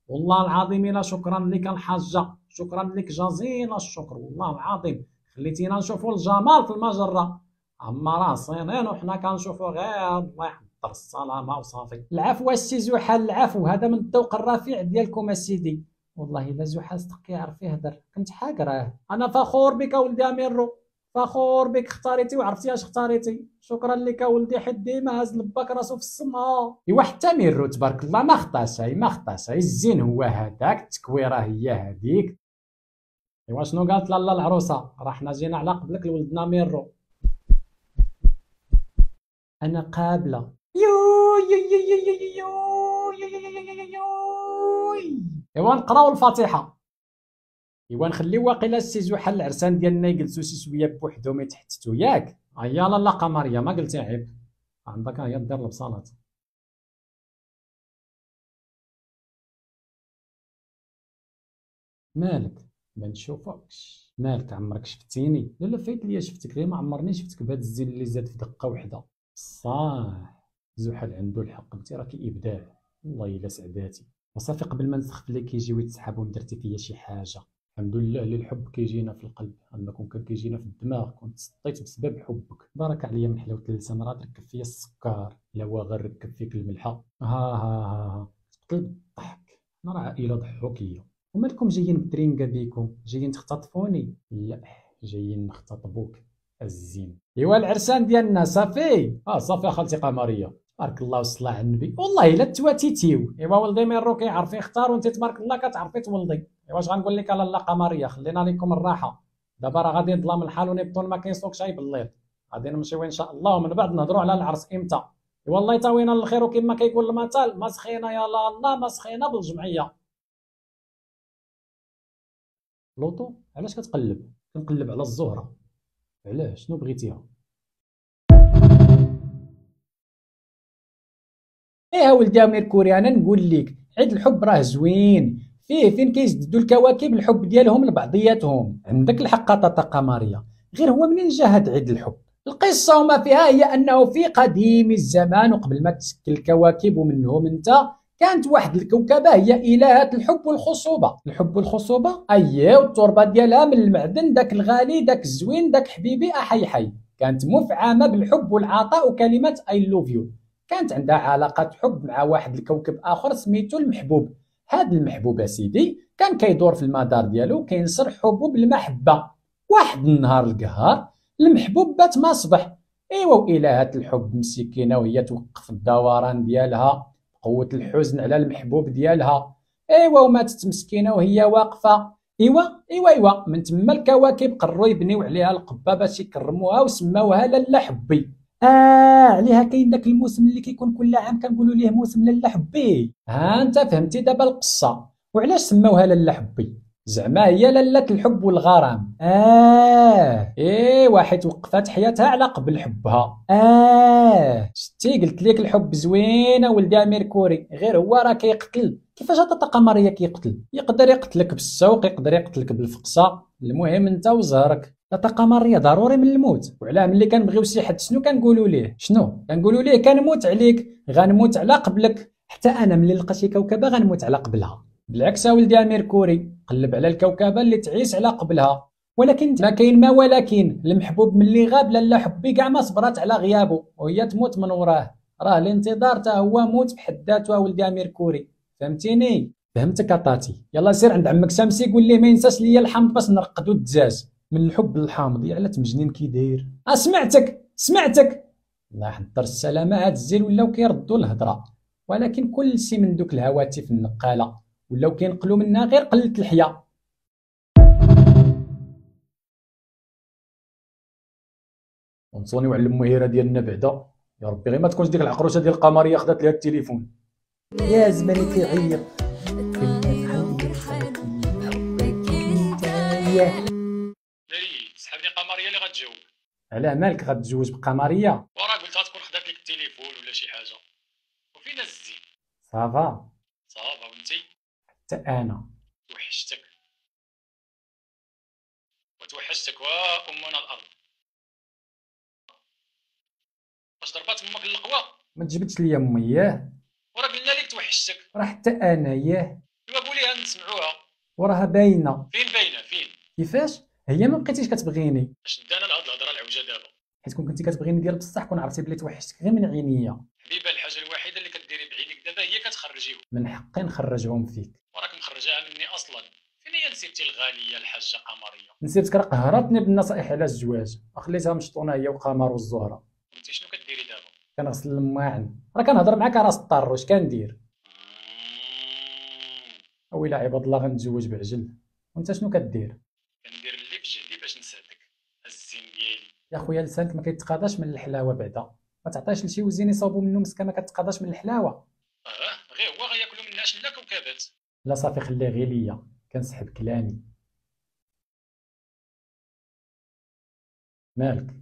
والله العظيم إلا شكرا لك الحاجة، شكرا لك جزيل الشكر والله العظيم. خليتينا نشوفوا الجمال في المجرة. اما راه صينين وحنا كنشوفوا غير الله يحضر السلامه وصافي. العفو السي زحال، العفو، هذا من الذوق الرفيع ديالكم اسيدي. والله الا زحال صدق كيعرف يهدر، كنت حاقراه. انا فخور بك ولدي اميرو، فخور بك. اختاريتي وعرفتي اش اختاريتي. شكرا لك ولدي، حيت ديما هاز لباك راسو في السما. ايوا حتى ميرو تبارك الله ما خطاش، الزين هو هذاك، التكويره هي هذيك. ايوا شنو قالت لاله العروسه؟ راه حنا جينا على قبلك لولدنا ميرو. أنا قابلة. إيوا نقراو الفاتحة. إيوا نخليو واقيلا السي زحال العرسان ديالنا يجلسو شي شوية بوحدهم يتحتتو ياك. هيا لالا قمرية ما قلتي عيب، عندك هي دير البصالات. مالك ما نشوفكش؟ مالك عمرك شفتيني؟ لا فايت ليا شفتك، غير ما عمرني شفتك بهاد الزين اللي زاد في دقة وحدة. صح زحل عنده الحق، انت راكي ابداع. والله الا سعداتي. وصافي قبل ما نسخف لك كيجيو يتسحبوا درتي فيا شي حاجه. الحمد لله اللي الحب كيجينا في القلب، اما كون كان كيجينا في الدماغ كنت سطيت بسبب حبك. بارك عليا من حلاوه اللسان، راه تركب فيا السكر، لا هو غير ركب فيك الملحه. ها تقتل بالضحك. حنا راه عائله ضحوكيه، ومالكم جايين بالترينكا بيكم؟ جايين تختطفوني؟ لا، جايين نختطبوك الزين. ايوا العرسان ديالنا صافي؟ صافي خالتي قمريه، بارك الله والصلاه على النبي، والله الا تواتيتيو. ايوا ولدي ميرو كيعرف يختار وانت تبارك الله كتعرفي تولدي. ايوا اش غنقول لك لاله قمريه، خلينا لكم الراحه، دابا راه غادي نظلم الحال ونبطون ما كيسوقش شي بالليل، غادي نمشيو ان شاء الله ومن بعد نهضروا على العرس امتى. والله يطاوينا الخير، وكما كيقول المثل ما سخينا يا الله ما سخينا بالجمعيه. لوطو علاش كتقلب؟ كنقلب على الزهره. علاش؟ شنو بغيتيها؟ ايه ولدي ميركوري، انا نقول لك عيد الحب راه زوين، فيه فين كيجددوا الكواكب الحب ديالهم لبعضياتهم. عندك الحق طاطا قمريه، غير هو منين جا هاد عيد الحب؟ القصه وما فيها هي انه في قديم الزمان وقبل ما تسكن الكواكب ومنهم انت، كانت واحد الكوكبه هي الهه الحب والخصوبه. الحب والخصوبه اييه، والتربه ديالها من المعدن داك الغالي داك الزوين داك حبيبي احي حي. كانت مفعمه بالحب والعطاء وكلمه اي لوف يو. كانت عندها علاقه حب مع واحد الكوكب اخر سميتو المحبوب. هذا المحبوب اسيدي كان كيدور في المدار ديالو كينصر حبه بالمحبه. واحد النهار القهار المحبوب بات ما صبح. ايوا والهه الحب مسكينه وهي توقف الدوران ديالها قوه الحزن على المحبوب ديالها. ايوا وماتت مسكينه وهي واقفه. ايوا من تما الكواكب قرروا يبنيو عليها القبه باش يكرموها وسماوها لاله حبي. عليها كاين داك الموسم اللي كيكون كل عام كنقولوا ليه موسم لاله حبي. انت فهمتي دابا القصه. وعلاش سماوها لاله حبي؟ زعما هي لاله الحب والغرام. ايوا حيت وقفات حياتها على قبل حبها. شتي قلت لك الحب زوين ولدي ميركوري، غير هو راه كيقتل. كيفاش طاطا قمريه كيقتل؟ يقدر يقتلك بالسوق، يقدر يقتلك بالفقصه، المهم انت وزهرك. طاطا قمريه ضروري من الموت، وعلاه ملي كنبغيو شي حد شنو كنقولوا ليه؟ شنو كنقولوا ليه؟ كنموت عليك، غنموت على قبلك. حتى انا ملي نلقى شي كوكبه غنموت على قبلها. بالعكس ولدي ميركوري، قلب على الكوكبه اللي تعيش على قبلها. ولكن ما كاين ما ولكن، المحبوب ملي غاب لاله حبي كاع ما صبرات على غيابه وهي تموت من وراه. راه الانتظار تا هو موت بحد ذاته ولدي ميركوري، فهمتيني؟ فهمتك اطاتي. يلا سير عند عمك سامسي قول ليه ما ينساش ليا الحامض باش نرقدو الدجاج. من الحب للحامض يا على تمجنين كي داير. سمعتك الله يحضر السلامه. هاد الزين ولاو كيردوا الهضره، ولكن كلشي من دوك الهواتف النقاله ولاو كينقلوا منها غير قله الحياه. ونصوني وعلى المهيره ديالنا بعدا، يا ربي غير ما تكونش ديك العقروشه ديال القمريه خدات ليها التليفون. يا زماني كيعيط. سحبني قمريه اللي غتجاوب. علاه مالك غتزوج بقمريه؟ وراه قلت غتكون خدات لك التليفون ولا شي حاجه. وفين الزين؟ صافا وانتي؟ حتى انا توحشتك وامنا الارض. واش ضربات امك القوى؟ ما تجبدش ليا امي ياه. وراه قلنا لك توحشتك. راه حتى انا ياه. ايوا قوليها نسمعوها. وراها باينه. فين باينه؟ فين؟ كيفاش؟ هي ما بقيتيش كتبغيني. اش دانا لهاد الهضره العوجه دابا؟ حيت كون كنتي كتبغيني ديال بصح كون عرفتي بلي توحشتك غير من عينيا. حبيبه الحاجه الوحيده اللي كديري بعينيك دابا هي كتخرجيهم. من حقي نخرجهم فيك. وراك مخرجاها مني اصلا. فين هي نسيتي الغاليه الحاجه قمريه؟ نسيتك راه قهرتني بالنصائح على الزواج، خليتها مشطونه هي وقمر والزهره. انت شنو كديري دابا؟ كنغسل الماعن. راه كنهضر معاك راس الطار، واش كندير؟ اويلا عباد الله غنتزوج بعجل. وانت شنو كدير؟ كندير اللي في جهدي باش نساعدك الزين ديالي. يا خويا لسانك ما كيتقاداش من الحلاوه بعدا، ما تعطيش لشي وزين يصاوبوا منه مسكه ما كتقاداش من الحلاوه. غير هو غياكلوا منها شلا كوكبات. لا صافي خليه غير ليا، كنسحب كلامي. مالك؟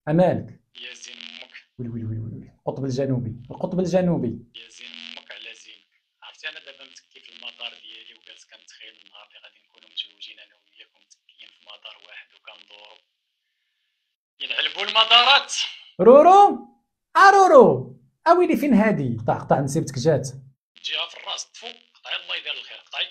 مالك؟ يا زين امك. ويلي القطب الجنوبي، القطب الجنوبي. يا زين امك على زينك. عرفتي انا دابا متكي في المطار ديالي وجالس كنتخيل النهار اللي غادي نكونوا متزوجين انا وياك ومتكيين في مطار واحد وكندورو ينعلبوا المطارات. رورو رورو اويلي فين هادي؟ قطع نسيبتك جات. تجيها في الراس طفو. قطعي الله يدير الخير. قطعي.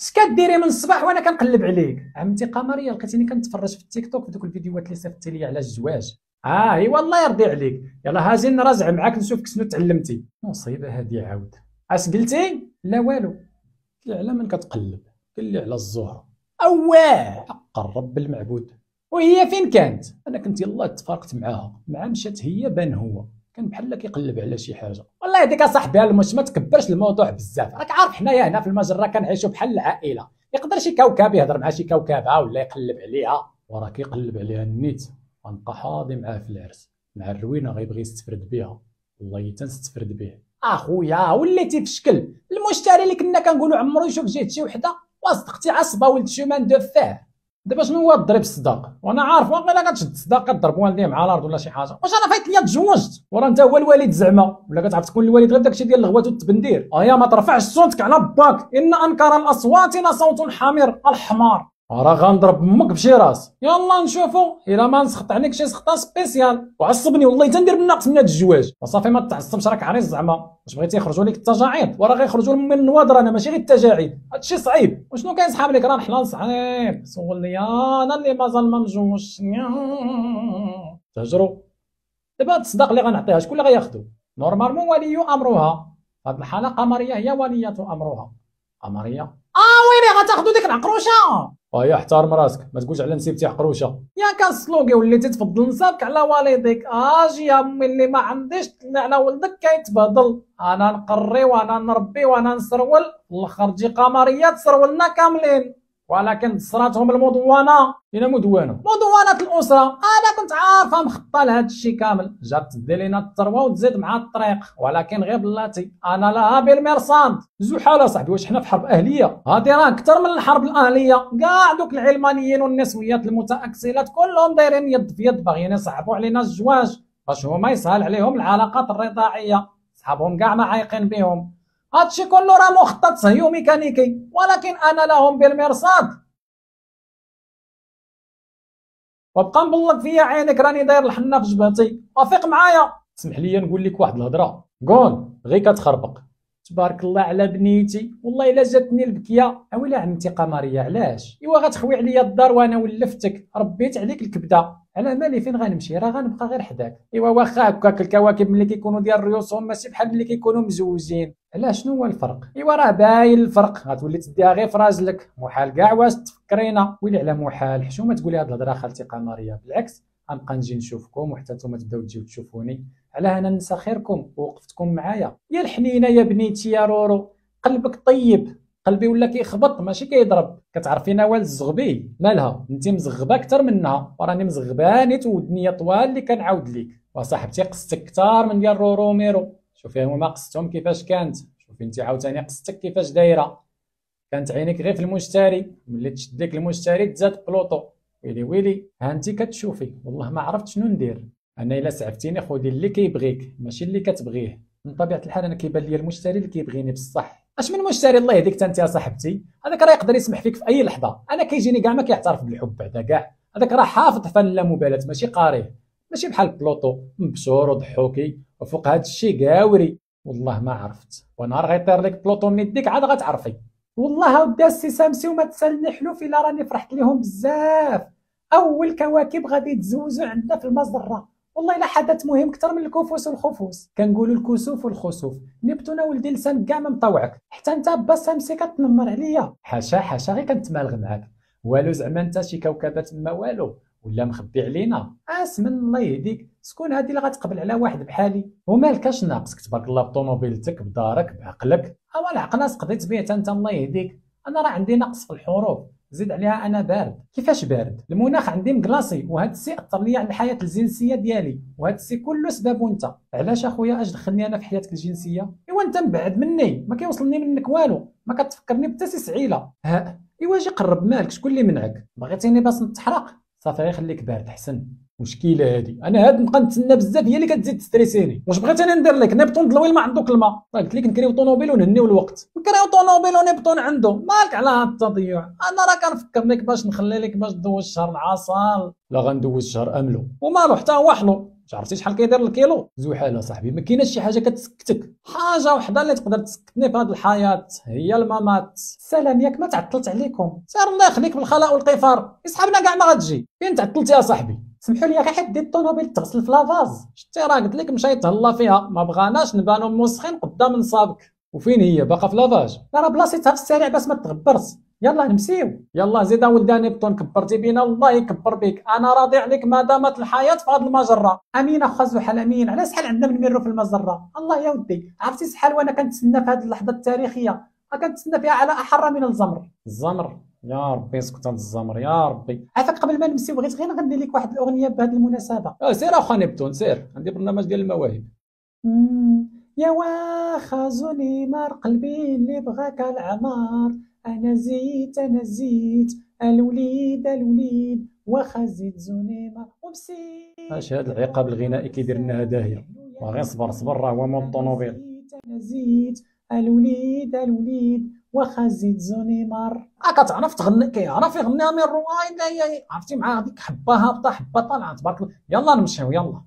اش كديري من الصباح وانا كنقلب عليك؟ عمتي قمريه لقيتيني كنتفرج في التيك توك في دوك الفيديوهات اللي صيفطتي لي على الزواج. اي والله يرضي عليك. يلا هاجي نرازع معاك نشوفك شنو تعلمتي. مصيبه هادي عاود. اش قلتي؟ لا والو. قلت لي على من كتقلب؟ قال لي على الزهره. اواه حق الرب المعبود. وهي فين كانت؟ انا كنت يلاه تفارقت معاها، مع مشات هي بان هو كان بحال كيقلب على شي حاجه. والله يهديك اصاحبي المش ما تكبرش الموضوع بزاف، راك عارف حنايا هنا في المجره كنعيشوا بحال العائله، يقدر شي كوكب يهضر مع شي كوكبه ولا يقلب عليها، وراه كيقلب عليها النيت غنبقى حاضي معاه في العرس، مع الروينه غيبغي يستفرد بها، والله تنستفرد به. اخويا وليتي في شكل المشتري اللي كنا كنقولوا عمرو يشوف جهه شي وحده، واصدقتي عصبه ولد شومان دو فاه. دابا شنو هو الضرب الصداق؟ وانا عارف واقيلا كتشد الصداق كضرب والديه مع الارض ولا شي حاجه. واش انا فايت ليا تزوجت؟ وراه انت هو الوالد زعما، ولا كتعرف تكون الوالد غير داكشي ديال الغوات والتبندير. ما ترفعش صوتك على باك، ان انكر الاصوات لصوت الحمير الحمار. راه غنضرب امك بشي راس. يلا نشوفوا الا ما نسخط عليك شي سخطه سبيسيال، وعصبني والله تندير بالناقص من هاد الجواج. وصافي ما تعصبش راك عريس زعما، واش بغيتي يخرجوا لك التجاعيد؟ وراه غيخرجوا من النوادر انا ماشي غير التجاعيد، هادشي صعيب. وشنو كيسحاب لك؟ راه الحلال صعيب. سولني انا اللي مازال ما مجوجش. تهجروا دابا هاد الصداق اللي غنعطيها شكون اللي غياخذو؟ نورمالمون ولي امرها، هاد الحاله قمريه هي وليه امرها. قمريه ويلي غتاخذوا ديك العقروشه. وهي احترم راسك، ما تقولش على نسيبتي عقروشه. يا كنسلوكي وليتي تفضل نسابك على والديك. اجي يا امي اللي ما عنديش تطلع على ولدك كيتبهدل، انا نقري وانا نربي وانا نسرول، الاخر تجي قمريه تسرولنا كاملين. ولكن صراتهم المدونه. هنا مدونه الاسره، انا كنت عارفه مخطه لهذا الشيء كامل. جات تدي لينا الثروه وتزيد مع الطريق، ولكن غير بلاتي انا لها بالمرصاد. زحاله صاحبي، واش حنا في حرب اهليه؟ هادي راه اكثر من الحرب الاهليه، كاع دوك العلمانيين والنسويات المتاكسلات كلهم دايرين يد في يد باغيين يصعبوا علينا الزواج باش هما يسهل عليهم العلاقات الرضاعيه. صحابهم كاع ما عايقين بهم، هادشي كله راه مخطط صهيوني ميكانيكي، ولكن انا لهم بالمرصاد. وبقى مبلق فيا عينك، راني داير الحنه في جبهتي، وافيق معايا. اسمح لي نقول لك واحد الهضره، قول غير كتخربق. تبارك الله على بنيتي، والله الا جاتني البكيه. اويلي عمتي قمريه علاش؟ غتخوي عليا الدار وانا ولفتك، ربيت عليك الكبده، على مالي فين غنمشي؟ راه غنبقى غير حداك. واخا هكاك الكواكب ملي كيكونوا ديال ريوسهم ماشي بحال ملي كيكونوا مزوجين. علاش شنو هو الفرق؟ راه باين الفرق، غتولي تديها غير في راجلك. محال كاع واش تفكرينا؟ ويلي على محال، حشومه تقولي هاد الهضره خالتي قمريه، بالعكس غنبقى نجي نشوفكم وحتى نتوما تبداو تجيو تشوفوني، على انا ننسى خيركم ووقفتكم معايا. يا الحنينه يا بنيتي يا رورو، قلبك طيب. قلبي ولا كيخبط ماشي كيضرب. كتعرفي نوال الزغبي مالها؟ انت مزغبه اكثر منها، وراني مزغباني ودنيا طوال اللي كنعاود ليك. وصاحبتي قصتك كثار من ديال رورو وميرو، شوفي هما قصتهم كيفاش كانت، شوفي انت عاوتاني قصتك كيفاش دايره. كانت عينيك غير في المشتري، ملي تشد لك المشتري تزاد بلوطو. ويلي ها انت كتشوفي، والله ما عرفت شنو ندير. انا الا سعفتيني خذي اللي كيبغيك ماشي اللي كتبغيه. من طبيعه الحال انا كيبان لي المشتري اللي كيبغيني بصح. اش من مشتري الله يهديك انت يا صاحبتي، هذاك راه يقدر يسمح فيك في اي لحظه. انا كيجيني كاع ما كيعترف بالحب بعدا كاع، هذاك راه حافظ فن لا مبالاه ماشي قاريه، ماشي بحال بلوطو مبشور وضحوكي وفوق هذا الشيء قاوري. والله ما عرفت، ونهار غيطير لك بلوطو من يديك عاد غتعرفي. والله اودي السي سامسي وما تسالني حلوف الا راني فرحت ليهم بزاف. اول كواكب غادي يتزوجوا عندنا في المزره، والله الا حدث مهم اكثر من الكفوس والخفوس. كنقولوا الكسوف والخسوف. نبتون ولدي لسانك كاع ما مطوعك، حتى انت با سامسي كتنمر عليا. حاشا غير كنتمالغ معاك. والو زعما انت شي كوكبه تما والو ولا مخبي علينا؟ اسمن الله يهديك، شكون هادي اللي غتقبل على واحد بحالي؟ ومالك اش ناقصك؟ تبارك الله بطوموبيلتك بدارك بعقلك. العقل ناس قضيت بيه انت الله يهديك. انا راه عندي نقص في الحروف، زيد عليها انا بارد. كيفاش بارد؟ المناخ عندي مكلاصي، وهذا السي اثر لي على الحياه الجنسيه ديالي، وهذا السي كله سببه انت. علاش اخويا اش دخلني انا في حياتك الجنسيه؟ انت مبعد مني، ما كيوصلني منك والو، ما كتفكرني بتا سي سعيله. جي قرب مالك، شكون اللي منعك؟ بغيتيني باش نتحرق؟ صافي خليك بارد حسن. مشكله هادي، انا هاد نبقى نتسنى بزاف هي اللي كتزيد تستريسيني. واش بغيتيني ندير لك؟ نبطون دلويل ما عندوك الماء، قلت لك نكريو طوموبيل ونهنيو الوقت. نكريو طوموبيل ونبطون عنده، مالك على هاد التضييع؟ انا راه كنفكر لك باش نخلي لك باش دوز شهر العسل. لا غندوز شهر املو ومالو حتى هو حلو. عرفتي شحال كيدير الكيلو؟ زحاله صاحبي، ما كايناش شي حاجه كتسكتك. حاجه وحده اللي تقدر تسكتني في هاد الحياه هي الممات. سلام ياك ما تعطلت عليكم. سير الله يخليك بالخلاء والقفار، يسحبنا كاع ما غتجي. فين تعطلتي يا صاحبي؟ سمحوا لي غير حدي الطوموبيل تغسل في لافاز. شتي راه قلت لك مشى يتهلا فيها، ما بغاناش نبانو موسخين قدام نصابك. وفين هي باقا في لافاج؟ لا راه بلاصتها في السريع باش ما تغبرش. يلا نمسيو. يلا زيد ولدا نبتون، كبرتي بينا الله يكبر بك، انا راضي عليك ما دامت الحياه في هذه المجره. امين اخا زحل امين، على شحال عندنا من ميرو في المجره. الله يا ودي عرفتي شحال وانا كنتسنى في هذه اللحظه التاريخيه، كنتسنى فيها على احر من الزمر. الزمر يا ربي اسكت هاد الزمر يا ربي. عافاك قبل ما نمسيو بغيت غير نغني لك واحد الاغنيه بهذه المناسبه. سير اخا نبتون سير، عندي برنامج ديال المواهب. يا واخا زنيمر قلبي اللي بغاك العمار، انا زيت الوليد واخا زيد زنيمر ومسيت. اش هاد العقاب الغنائي كيدير لنا داهيه، باغي صبر راه هو مول الطوموبيل. انا زيت الوليد واخا زيد زنيمر. كتعرف تغني، كيعرف يغنيها من الرواية. عرفتي مع هذيك حبه هابطه حبه طالعه تبارك الله. يلا نمشيو يلا.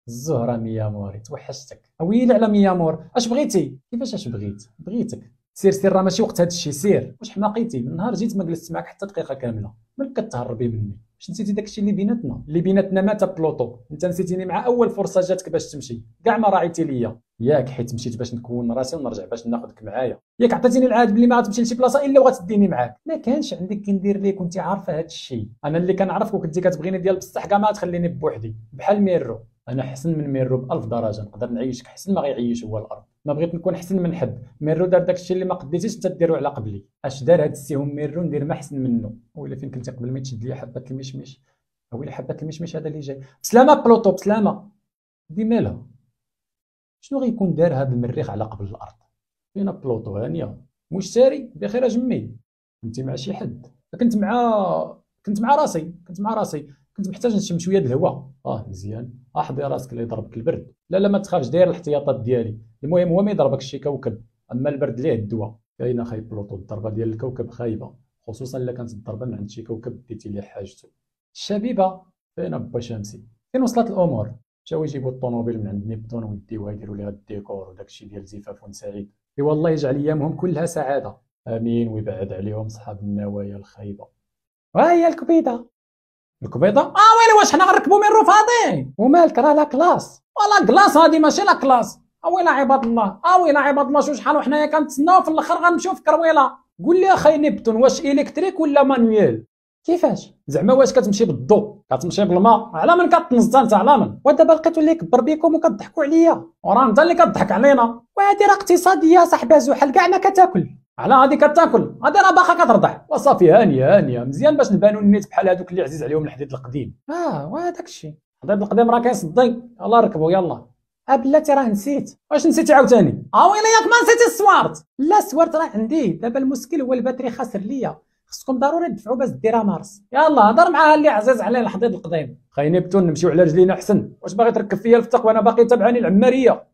الزهره مياموري توحشتك. ويلي على ميامور. اش بغيتي؟ كيفاش اش بغيت؟ بغيتك. سير راه ماشي وقت هاد الشيء، سير. واش حماقيتي؟ من نهار جيت ما جلست معاك حتى دقيقه كامله، مالك كتهربي مني؟ واش نسيتي داكشي اللي بيناتنا مات بلوطو؟ انت نسيتيني مع اول فرصه جاتك باش تمشي، كاع ما راعيتي ليا ياك، حيت مشيت باش نكون راسي ونرجع باش ناخذك معايا. ياك عطيتيني العهد بلي ما غتمشي لشي بلاصه الا وغتديني معاك. ما كانش عندك كندير ليك كنتي عارفه هاد الشيء. انا اللي كنعرفك وكنتي كتبغيني ديال بصح كاع ما تخليني بوحدي بحال ميرو. انا حسن من ميرو ب1000 درجه، نقدر نعيشك حسن ما غيعيش هو الارض. ما بغيت نكون حسن من حد. ميرو دار داكشي اللي ما قديتيش انت ديرو على قبلي. اش دار هاد السيهم ميرو ندير ما حسن منه؟ ويلي فين كنتي قبل ما تشد لي حبه المشمش؟ ويلي حبه المشمش هذا اللي جاي. بسلامه بلوطو بسلامه. دي مالها؟ شنو غيكون دار هذا المريخ على قبل الارض؟ فينا بلوطو هانيه واش ساري بخير اجمي؟ انت مع شي حد؟ كنت مع راسي كنت محتاج نشم شويه د الهواء. مزيان، احضي راسك اللي يضربك البرد. لا ما تخافش، داير الاحتياطات ديالي. المهم هو ما يضربك شي كوكب، اما البرد ليه الدواء. كاينه خاي بلوطو، الضربه ديال الكوكب خايبه، خصوصا الا كانت الضربه من عند شي كوكب ديتي ليه حاجته. الشبيبه فين با شمسي؟ فين وصلت الامور؟ مشاو يجيبوا الطوموبيل من عند نيبتون ويديوها يديروا ليها الديكور وداكشي ديال زفاف سعيد. والله يجعل ايامهم كلها سعاده، امين، ويبعد عليهم صحاب النوايا الخايبه. وهي الكبيده الكبيضه؟ ويلي واش حنا غنركبوا من فاضي؟ ومالك راه لا كلاس. ولا كلاس هادي ماشي لا كلاس. ويلا عباد الله شو شحال وحنايا كنتسناو في الاخر غنمشيو في كرويله. قول لي اخاي نيبتون، واش الكتريك ولا مانويل؟ كيفاش زعما واش كتمشي بالضوء كتمشي بالماء؟ على من كتنزل انت على من؟ ودابا لقيتو اللي يكبر بيكم وكضحكوا عليا، وراه انت اللي كضحك علينا. وهادي راه اقتصاديه صاحبي زحل، كاع ما كتاكل. على هادي كتاكل، هادي راه باقا كترضع. وصافي هانيه مزيان باش نبانوا النيت بحال هادوك اللي عزيز عليهم الحديد القديم. وهداك الشيء الحديد القديم راه كيصدي. يلا ركبوا يلا. بلاتي راه نسيت. واش نسيتي عاوتاني؟ ويلي ياك ما نسيتي السوارت؟ لا السوارت راه عندي، دابا المشكل هو الباتري خاسر ليا، خصكم ضروري تدفعوا باش ديرها مارس. يلا هضر معاها اللي عزيز عليه الحديد القديم. خاي نيبتون نمشيو على رجلينا احسن. واش باغي تركب فيا الفتق وانا باقي تابعني العماريه؟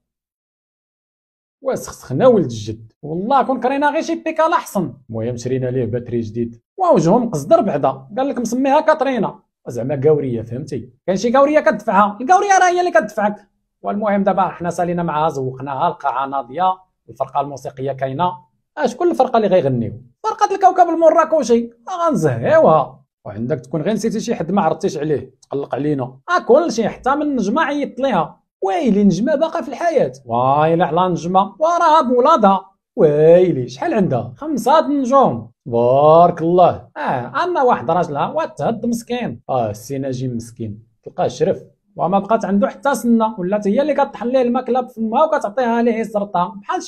وسخنا ولد الجد، والله كون كرينا غير شي بيكال احسن. المهم شرينا ليه باتري جديد ووجهه مقصدر بعدا، قال لك مسميها كاترينا، زعما قاوريه فهمتي؟ كاين شي قاوريه كتدفعها، القاوريه راه هي اللي كتدفعك. والمهم دابا حنا سالينا معاها، زوقناها، القاعه ناضيه، الفرقه الموسيقيه كاينه. شكون الفرقه اللي غيغنيو؟ فرقه الكوكب المراكشي، غنزهيوها. وعندك تكون غير نسيتي شي حد ما عرفتيش عليه تقلق علينا. كلشي حتى من نجمه عيطت ليها. ويلي نجمه باقا في الحياه، ويلي على نجمه وراها بولادها. ويلي شحال عندها؟ 5 نجوم بارك الله. اما واحد راجلها وتهد مسكين. السيناجيم مسكين تلقاه شرف وما بقات عنده حتى سنه، ولات هي اللي كطحن ليه الماكله بفمها وكتعطيها ليه يسرطها بحال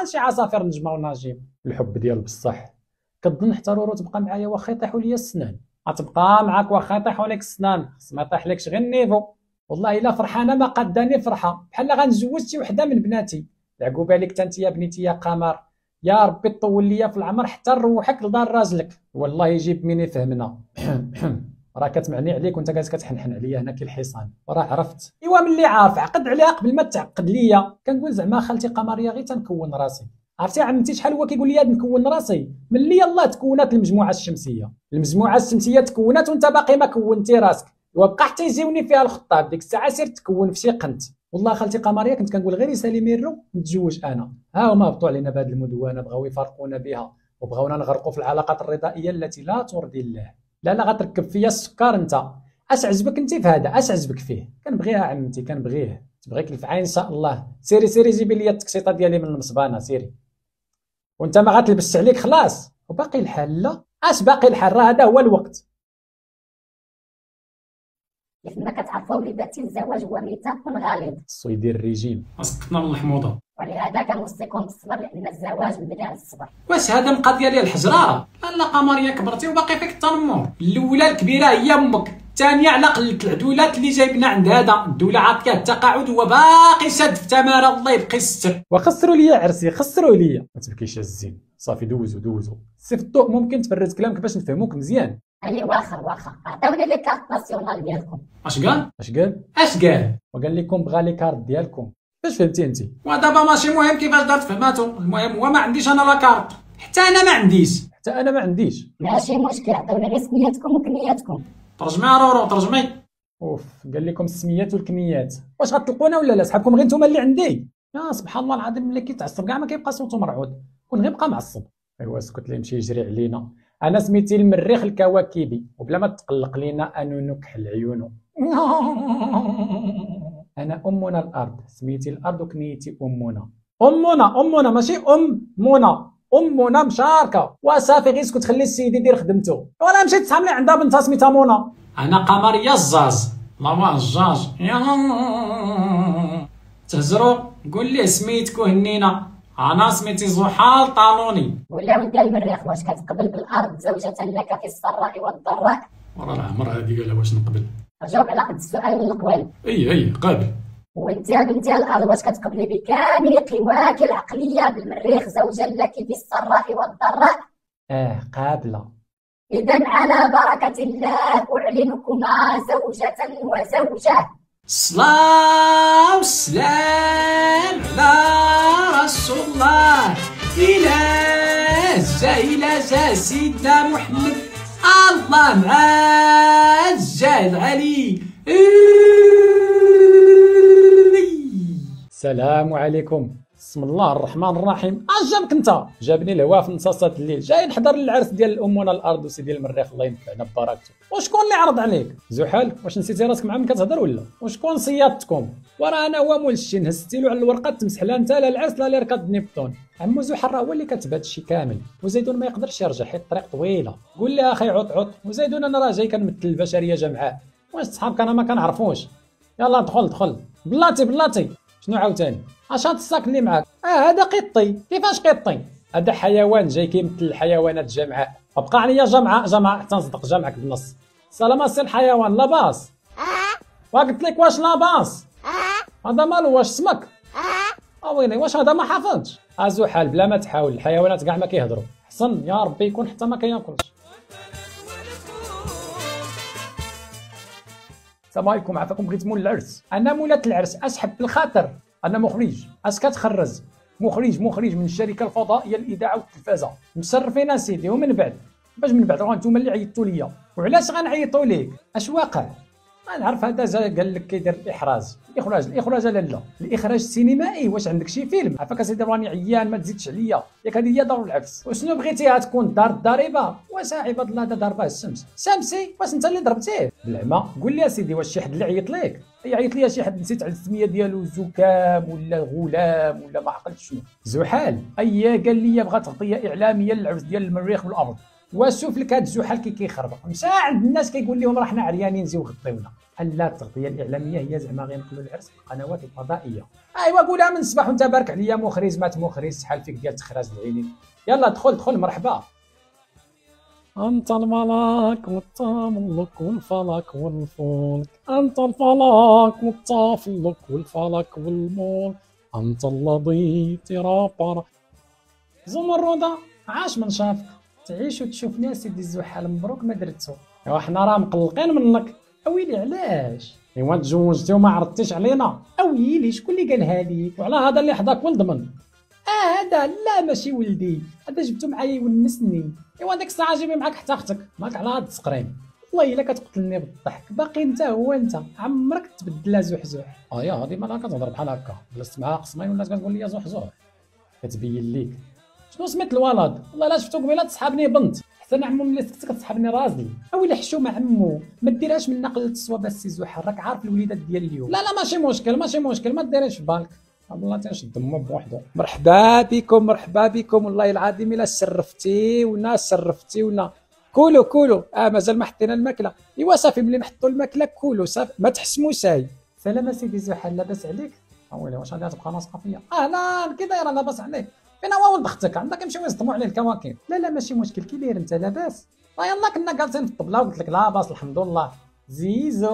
شي عصافير نجمه ونجيم. الحب ديال بصح. كظن حتى رورو تبقى معايا واخا يطيحوا ليا السنان؟ غتبقى معاك واخا يطيحوا لك السنان، خص ما يطيحلكش غير النيفو. والله الا فرحانه ما قداني فرحه، بحال غنتزوج شي وحده من بناتي. العقوبه لك انت يا بنيتي يا قمر، يا ربي طول ليا في العمر حتى نروحك لدار راجلك. والله يجيب مين يفهمنا. راه كتمعني عليك وانت جالس كتحنحن عليا هنا كي الحصان، وراه عرفت. ملي عارف عقد عليها قبل ما تعقد ليا. كنقول زعما خالتي قمريه غير تنكون راسي. عرفتي عمتي شحال هو كيقول لي نكون راسي؟ ملي يلاه تكونات المجموعه الشمسيه تكونات وانت باقي ما كونتي راسك، وبقى حتى يجيوني فيها الخطاب ديك الساعه سير تكون في شي قنت. والله خالتي قمريه كنت كنقول غير يسالي ميرو نتزوج انا. ها هما هبطوا علينا بهذه المدونه، بغاو يفارقونا بها وبغاونا نغرقوا في العلاقات الرضائيه التي لا ترضي الله. لا غتركب فيا السكر انت. اش عجبك انت في هذا؟ اش عجبك فيه؟ كنبغيها عمتي كنبغيه، تبغيك في عين ان شاء الله. سيري جيبي لي التكسيطه ديالي من المصبانه سيري. وانت ما غتلبسش عليك خلاص. وباقي الحال لا اش باقي الحال، راه هذا هو الوقت. كيف ما كتعرفوا وليداتي الزواج هو ميثاق غليظ، خصو يدير الريجيم. سقطنا من الحموضه. ولهذا كنوصيكم بالصبر لان الزواج مبني على الصبر. واش هذا مقضيه ديال الحجره؟ لا قمريه كبرتي وباقي فيك التنمر. الاولى الكبيره هي امك، الثانيه على قله العدولات اللي جايبنا عند هذا. الدوله عاطيه التقاعد وهو باقي شاد في تماره. الله يبقي يستر. وخسروا ليا عرسي، خسروا ليا. ما تبكيش الزين، صافي دوزو. سي في الضوء ممكن تفرد كلامك باش نفهموك مزيان. اي واخا عطيوني لي كارت ناسيونال ديالكم. اش قال؟ اش قال؟ وقال لكم بغا لي كارت ديالكم. باش فهمتي انت؟ ودابا ماشي مهم كيفاش دارت فهماتو، المهم هو ما عنديش انا لا كارت، حتى انا ما عنديش. ماشي مشكل، عطيوني غير سمياتكم وكنياتكم. ترجمي يا رورو ترجمي. اوف، قال لكم السميات والكنيات. واش غتطلقونا ولا لا؟ صحابكم غير نتوما اللي عندي. يا سبحان الله العظيم، ملي كيتعصب كاع ما كيبقى صوتو مرعود، كون غير بقى معصب. ايوا اسكت لي يمشي يجري علينا. انا سميتي المريخ الكواكبي، وبلا ما تقلق لينا انو نكحل عيونو. انا امنا الارض، سميتي الارض وكنيتي امنا ماشي امنا مشاركه. وصافي غير اسكت خلي السيد يدير خدمته. ولا مشيت تصحاب لي عندها بنتها سميتها منى. انا قمريه الزاز لا الزاز تهزرو. قول لي سميتك وهنينا. انا سميتي زحال طالوني. ولا ولد المريخ، واش كتقبل بالارض زوجة لك في السراء والضراء؟ ورا العمر هادي قالها واش نقبل. جاوب على قد السؤال من القبل. اي قابل. وانت يا بنتي الارض، واش كتقبلي بكامل قواك العقليه بالمريخ زوجا لك في السراء والضراء؟ قابله. اذا على بركه الله اعلنكما زوجة وزوجه. الصلاة والسلام على رسول الله. إلى جا سيدنا محمد، الله مع الجاه علي. السلام عليكم، بسم الله الرحمن الرحيم. جابك انت؟ جابني الهوا في نصاصات الليل، جاي نحضر للعرس ديال امنا الارض وسيدي المريخ الله ينفعنا ببركته. وشكون اللي عرض عليك؟ زحال، واش نسيتي راسك مع من كتهضر ولا؟ وشكون صيادتكم؟ وراه انا هو مول الشي، نهزتي له على الورقه تمسح لها انت لا العرس لا ركض نيبتون. عمو زحال راه هو اللي كتب هذا الشيء كامل، وزيدون ما يقدرش يرجع حيت الطريق طويله. قول لي اخي عط، وزيدون انا راه جاي كنمثل البشريه جمعاء. واش صحابك انا ما كنعرفوش؟ يلا دخل بلاتي. شنو عاوتاني؟ اش هاد الساك اللي معاك؟ هذا قطي. كيفاش قطي؟ هذا حيوان جاي كيمثل الحيوانات جمعاء. ابقى عليا جمعه حتى نصدق جمعك بالنص. سلام سي الحيوان لاباس. وقلت لك واش لاباس؟ هذا مالو واش سمك؟ ويلي واش هذا ما حافظش؟ زحال بلا ما تحاول، الحيوانات كاع ما كيهضروا. حسن يا ربي يكون حتى ما كياكلش. السلام عليكم، عافاكم بغيت مول العرس. انا مولات العرس، اسحب بالخاطر. انا مخرج، اش كتخرج؟ مخرج من الشركه الفضائيه للاذاعه والتلفازه. مشرفين اسيدي. ومن بعد باش من بعد راه نتوما اللي عيطتوا ليا. وعلاش غنعيطوا ليك؟ اش واقع؟ نعرف هذا جا قال لك كيدير الاخراج لا الاخراج السينمائي. واش عندك شي فيلم؟ عافاك اسيدي راني عيان ما تزيدش عليا. ياك هذه هي دار العرس. وشنو بغيتيها تكون دار الضريبه؟ واش عباد الله هذا ضربه الشمس شمسي؟ واش انت اللي ضربتيه بالعمى؟ قول لي اسيدي واش شي حد اللي عيط لك؟ يعيط ليا شي حد نسيت على السميه ديالو، زكام ولا غلام ولا ما عقلت شنو. زحال قال لي بغا تغطيه اعلاميه للعرس ديال المريخ والارض. وشوف لك هاد زحال كيخربق، مشى عند الناس كيقول لهم راه حنا عريانين نجيو غطيونا. لا التغطيه الاعلاميه هي زعما غينقلوا العرس في القنوات الفضائيه. ايوا قولها من الصباح وانت بارك عليا مخرج مات مخرج شحال فيك ديال تخراج العينين. يلا دخل مرحبا. أنت الملاك والتملك والفلك والفلك، أنت الفلك والتفلك والفلك والملك، أنت الذي ترى. زمردة عاش من شافك، تعيش وتشوفني يا سيدي الزحال، مبروك ما درتو. ايوا حنا راه مقلقين منك. اويلي علاش؟ ايوا تزوجتي وما عرضتيش علينا. اويلي شكون اللي قالها ليك؟ وعلى هذا اللي حداك ولد من؟ هذا لا ماشي ولدي، هذا جبتو معايا يونسني. ايوا ديك الساعه جيبي معاك حتى اختك، ماك على هاد التسقريم. والله الا كتقتلني بالضحك، باقي انت هو انت، عمرك تبدلها زحزح. يا هادي مالها كتهضر بحال هكا، جلست معاها قسمين والناس كتقول لي زحزح. كتبين ليك شنو سميت الولد؟ والله الا شفتو قبيله تصحابني بنت، احسن عمو ملي سكت كتسحبني راسي. اويلي حشومه عمو، ما ديرهاش من نقل التصويب السي زحل، راك عارف الوليدات ديال اليوم. لا ماشي مشكل ماشي مشكل، ما ديريش في بالك. والله تنشد مو بوحدو. مرحبا بكم مرحبا بكم، والله العظيم الا شرفتيونا شرفتيونا. كولو مازال ما حطينا الماكله. ايوا صافي ملي نحطوا الماكله كولو صافي ما تحسموا ساي. سلام سيدي زحل، لاباس عليك؟ ويلي واش غادي تبقى ناصقه فيا؟ اهلا كي دايره؟ لاباس عليك؟ فين هو ولد اختك؟ عندك يمشيو يصدموا عليه الكواكب. لا ماشي مشكل، كي داير انت لاباس؟ يلا كنا جالسين في الطبله وقلت لك لاباس الحمد لله. زيزو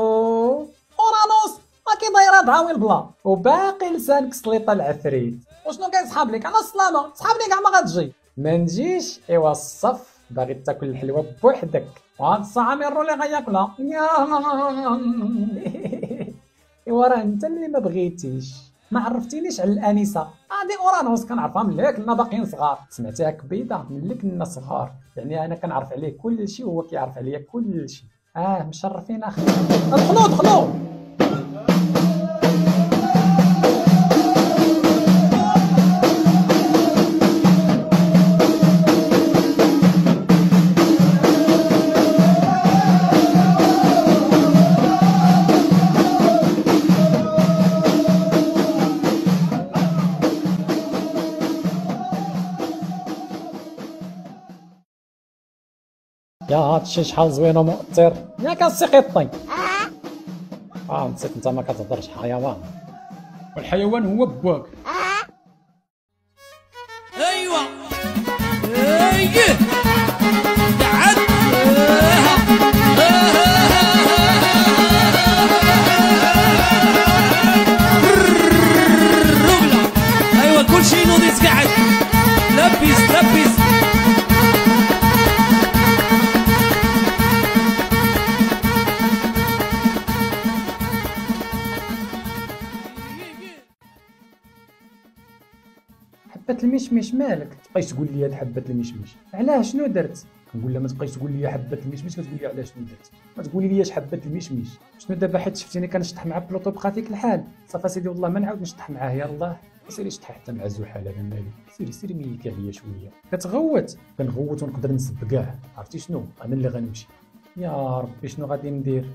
اورانوس كي دايره دعاوي البلا وباقي لسانك سليطه العفريت. وشنو كيصحاب لك؟ على السلامه صحاب لي كاع ما غتجي. ما نجيش؟ ايوا الصف باغي تاكل الحلوه بوحدك وهاد الساعه ميرو اللي غياكلها. ايوا راه انت اللي ما بغيتيش، ما عرفتينيش على الانسه. هادي اورانوس كنعرفها ملي كنا باقيين صغار، سمعتيها كبيضه ملي كنا صغار، يعني انا كنعرف عليه كل شيء وهو كيعرف عليا كل شيء. مشرفين اخي. دخلوا يا هادشي شحال زوين ومؤثر. ياك السي قطي. نسيت انت ما كتهضرش حيوان، والحيوان هو بواك. ايوا تعال ايوا كلشي نوض قاعد لبس حبة المشمش مالك؟ تبقايش تقول لي هاد حبة المشمش، علاش شنو درت؟ كنقول لها ما تبقايش تقول لي حبة المشمش، كتقول لي علاش شنو درت؟ ما تقولي ليش حبة المشمش، شنو دابا حيت شفتيني كنشطح مع بلوطو بقى فيك الحال؟ صافا سيدي والله ما نعاود نشطح معاه، يلاه سيري شطح حتى مع زحل انا مالي، سيري ميلك عليا شويه، كتغوت كنغوت ونقدر نسب كاع، عرفتي شنو؟ انا اللي غنمشي، يا ربي شنو غادي ندير؟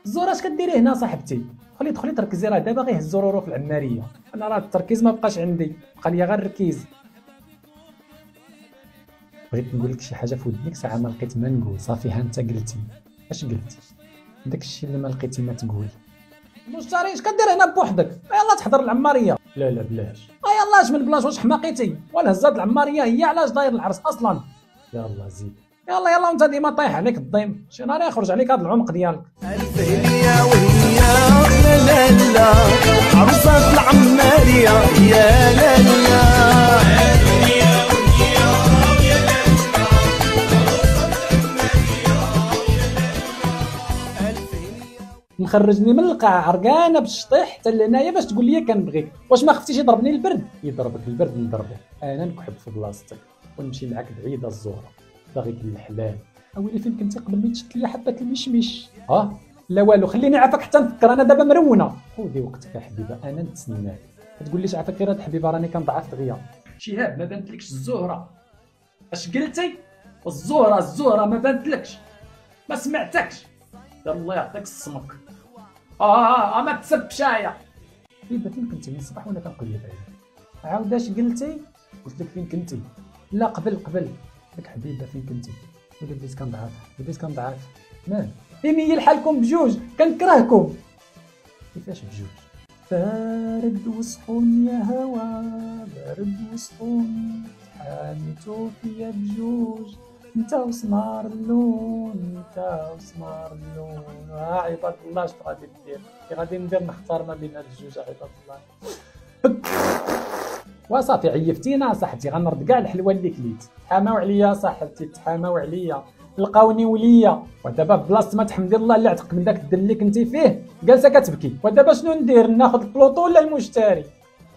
الزور اش كديري هنا صاحبتي؟ دخلي تركزي، راه دابا غير هزو رورو في العماريه، انا راه التركيز ما بقاش عندي، بقى ليا غير الركيز. بغيت نقول لك شي حاجه في ودنك ساعه ما لقيت ما نقول، صافي ها انت قلتي. اش قلتي؟ داك الشيء اللي ما لقيتي ما تقول. مشتري اش كدير هنا بوحدك؟ يلا تحضر العماريه. لا بلاش. يلا اش من بلاش؟ واش حماقيتي؟ ولا هزات العماريه هي علاش داير العرس اصلا؟ يلا زيد. يلا وانت ديما طايح عليك الضيم، شي نهار يخرج عليك هذا العمق ديالك. ألف هنية وهي يا لالا عروسة العمارية يا لالا. مخرجني من القاعه عرقانه بالشطيح حتى لهنايا باش تقول لي كنبغيك، واش ما خفتيش يضربني البرد؟ يضربك البرد نضربك، انا نكحب في بلاصتك ونمشي معاك بعيده الزوره، باغيك الحلال. اويلي فين كنتي قبل ما تشد لي حبه المشمش؟ لا والو، خليني عافاك حتى نفكر، انا دابا مرونه. خذي وقتك يا حبيبه انا نتسناك، ما تقوليش عافاك غير هاد حبيبه راني كنضعف دغيا. شهاب ما بانتلكش الزهره. اش قلتي؟ الزهره ما بانتلكش، ما سمعتكش. الله يعطيك السمك. ما تسبش هيا. حبيبه فين كنتي من الصباح وانا كنقلب عليك؟ عاود اش قلتي؟ قلت لك فين كنتي؟ لا قبل لك حبيبه فين كنتي؟ بديت كنضعف مال ميل حالكم بجوج، كنكرهكم. كيفاش بجوج؟ بارد وصحون يا هوا، بارد وصحون حاميتو فيا بجوج، انت وسمار اللون، عباد الله اش غادي ندير؟ غادي ندير نختار ما بين هاد الجوج عباد الله. وصافي عيفتينا صاحبتي، غنرد كاع الحلوه اللي كليت، تحاماو عليا صاحبتي، تحاماو عليا، لقاوني وليا، ودابا في بلاصه ما تحمدي الله اللي عتق من داك الدل اللي كنتي فيه جالسه كتبكي، ودابا شنو ندير؟ ناخذ البلوطو ولا المشتري؟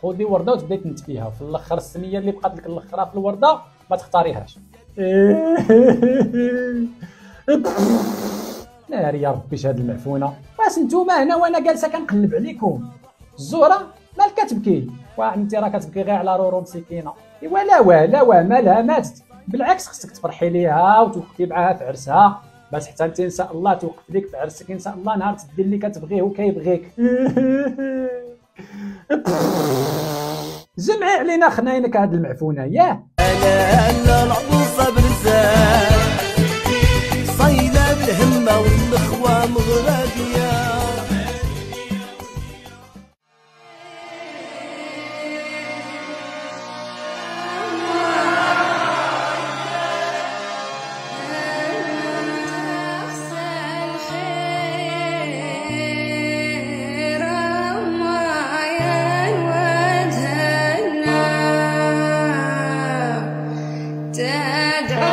خذي ورده وتبداي تنتفيها، وفي الاخر السميه اللي بقات لك الاخرى في الورده ما تختاريهاش. ناري يا ربي هاد المعفونه، واش نتوما هنا وانا جالسه كنقلب عليكم؟ الزهره مالك كتبكي؟ انت راه كتبكي غير على رورو مسكينه. ايوا لا مالها ماتت، بالعكس خصك تفرحي ليها وتوقفي معاها في عرسها باش حتى انت ان شاء الله توقف لك في عرسك ان شاء الله نهار تدير اللي كتبغيه وكيبغيك. جمعي علينا خناينك هاد المعفونه ياه. انا العروسه برزان صايله بالهمه والنخوه مغرقيه. تدعو